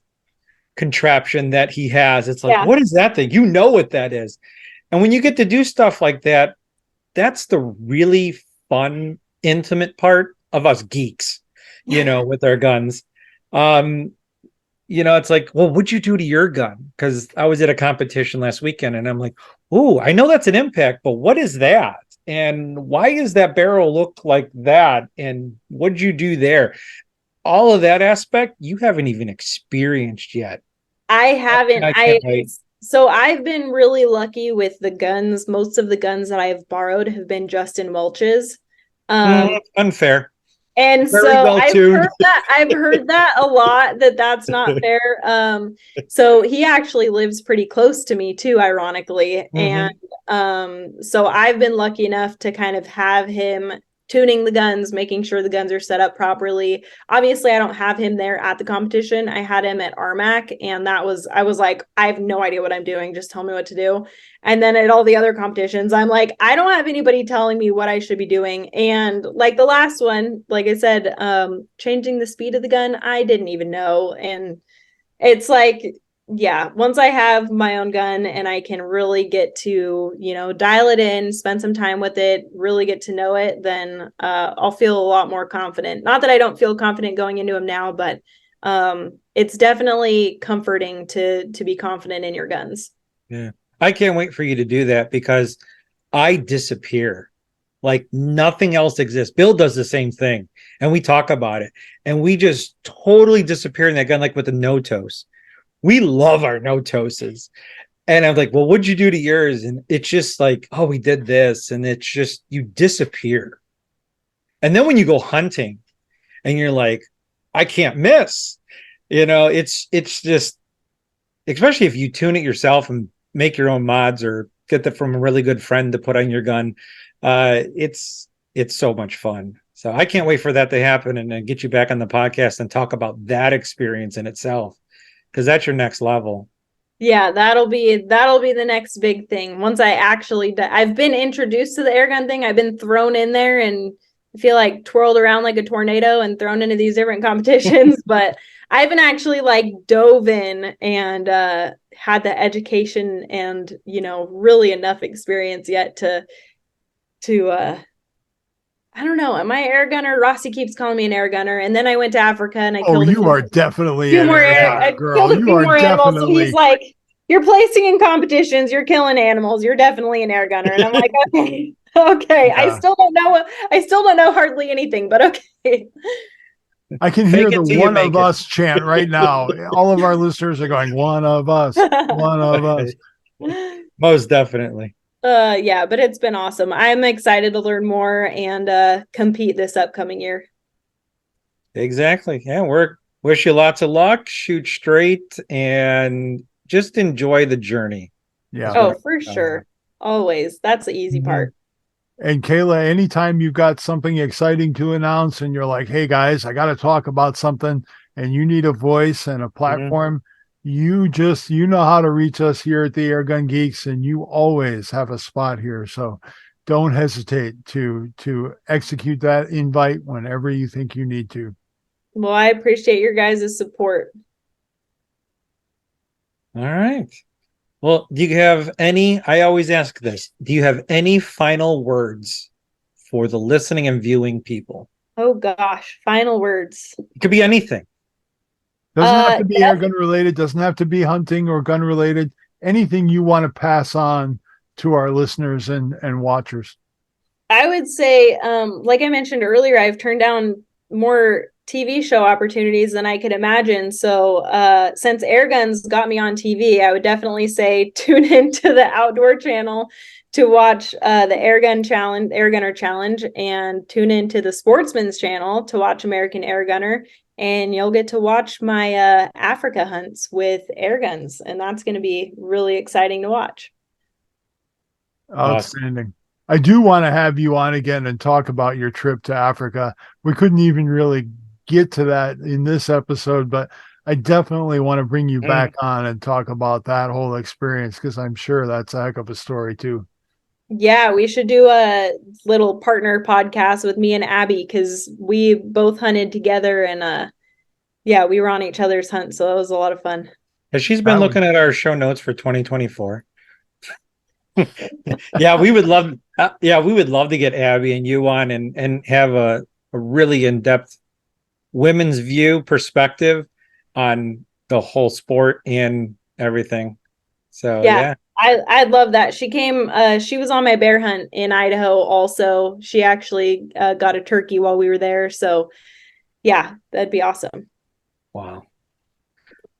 contraption that he has. It's like, What is that thing? You know what that is. And when you get to do stuff like that, that's the really fun, intimate part of us geeks, you know, with our guns. You know, it's like, well, what'd you do to your gun? Because I was at a competition last weekend and I'm like, oh, I know that's an impact, but what is that? And why does that barrel look like that? And what'd you do there? All of that aspect, you haven't even experienced yet. I haven't. So I've been really lucky with the guns. Most of the guns that I've borrowed have been Justin Welch's. Unfair. And very so I've heard that a lot, that's not fair. So he actually lives pretty close to me too, ironically. And so I've been lucky enough to kind of have him tuning the guns, making sure the guns are set up properly. Obviously, I don't have him there at the competition. I had him at RMAC, and I was like, I have no idea what I'm doing. Just tell me what to do. And then at all the other competitions, I'm like, I don't have anybody telling me what I should be doing. And like the last one, like I said, changing the speed of the gun, I didn't even know. And it's like, yeah, once I have my own gun and I can really get to, you know, dial it in, spend some time with it, really get to know it, then I'll feel a lot more confident. Not that I don't feel confident going into them now, but it's definitely comforting to be confident in your guns. Yeah. I can't wait for you to do that, because I disappear like nothing else exists. Bill does the same thing, and we talk about it, and we just totally disappear in that gun, like with the no-tos. We love our no-toses. And I'm like, well, what'd you do to yours? And it's just like, oh, we did this. And it's just, you disappear. And then when you go hunting and you're like, I can't miss, you know, it's just, especially if you tune it yourself and make your own mods or get that from a really good friend to put on your gun. It's so much fun. So I can't wait for that to happen and get you back on the podcast and talk about that experience in itself, because that's your next level. Yeah, that'll be the next big thing. Once I actually, I've been introduced to the airgun thing. I've been thrown in there and I feel like twirled around like a tornado and thrown into these different competitions, but I haven't actually like dove in and had the education and, you know, really enough experience yet to I don't know. Am I air gunner? Rossi keeps calling me an air gunner. And then I went to Africa and I killed you are definitely an air girl. You are animals. So he's like, you're placing in competitions, you're killing animals, you're definitely an air gunner. And I'm like, okay. Yeah. I still don't know hardly anything, but okay. I can hear the one of us chant right now. All of our listeners are going, one of us, one of us. Most definitely. Yeah, but it's been awesome. I'm excited to learn more and compete this upcoming year. Exactly. Yeah, wish you lots of luck, shoot straight, and just enjoy the journey. Yeah. Oh, for sure. Always. That's the easy part. And Kayla, anytime you've got something exciting to announce and you're like, hey guys, I got to talk about something and you need a voice and a platform, you know how to reach us here at the Airgun Geeks, and you always have a spot here. So don't hesitate to execute that invite whenever you think you need to. Well, I appreciate your guys' support. All right. Well, do you have I always ask this, do you have any final words for the listening and viewing people? Oh gosh, final words. It could be anything. Doesn't have to be airgun related, doesn't have to be hunting or gun related. Anything you want to pass on to our listeners and watchers. I would say, like I mentioned earlier, I've turned down more TV show opportunities than I could imagine. So since Airguns got me on TV, I would definitely say tune into the Outdoor Channel to watch the Airgunner Challenge, and tune into the Sportsman's Channel to watch American Airgunner. And you'll get to watch my Africa hunts with Airguns, and that's going to be really exciting to watch. Outstanding. I do want to have you on again and talk about your trip to Africa. We couldn't even really get to that in this episode, but I definitely want to bring you back on and talk about that whole experience, because I'm sure that's a heck of a story too. Yeah, we should do a little partner podcast with me and Abby, because we both hunted together, and yeah, we were on each other's hunt, so it was a lot of fun. She's been looking at our show notes for 2024. Yeah, we would love to get Abby and you on and have a really in-depth women's view perspective on the whole sport and everything. So yeah. I'd love that. She came, she was on my bear hunt in Idaho also. She actually got a turkey while we were there. So yeah, that'd be awesome. Wow.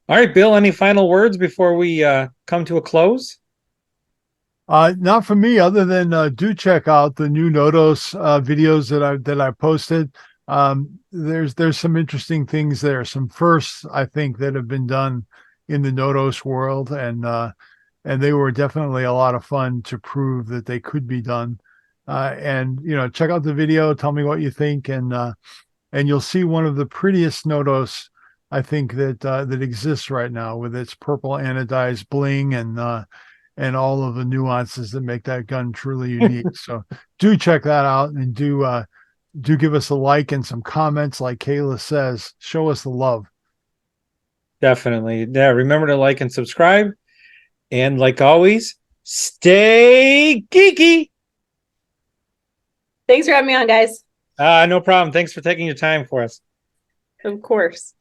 All right, Bill, any final words before we come to a close? Not from me, other than do check out the new Nodos videos that I posted. There's some interesting things there, some firsts I think that have been done in the Nodos world, and they were definitely a lot of fun to prove that they could be done. And check out the video, tell me what you think, and you'll see one of the prettiest Nodos I think that exists right now, with its purple anodized bling and all of the nuances that make that gun truly unique. So do check that out, and do give us a like and some comments. Like Kayla says, show us the love. Definitely. Yeah. Remember to like and subscribe. And like always, stay geeky. Thanks for having me on, guys. No problem. Thanks for taking your time for us. Of course.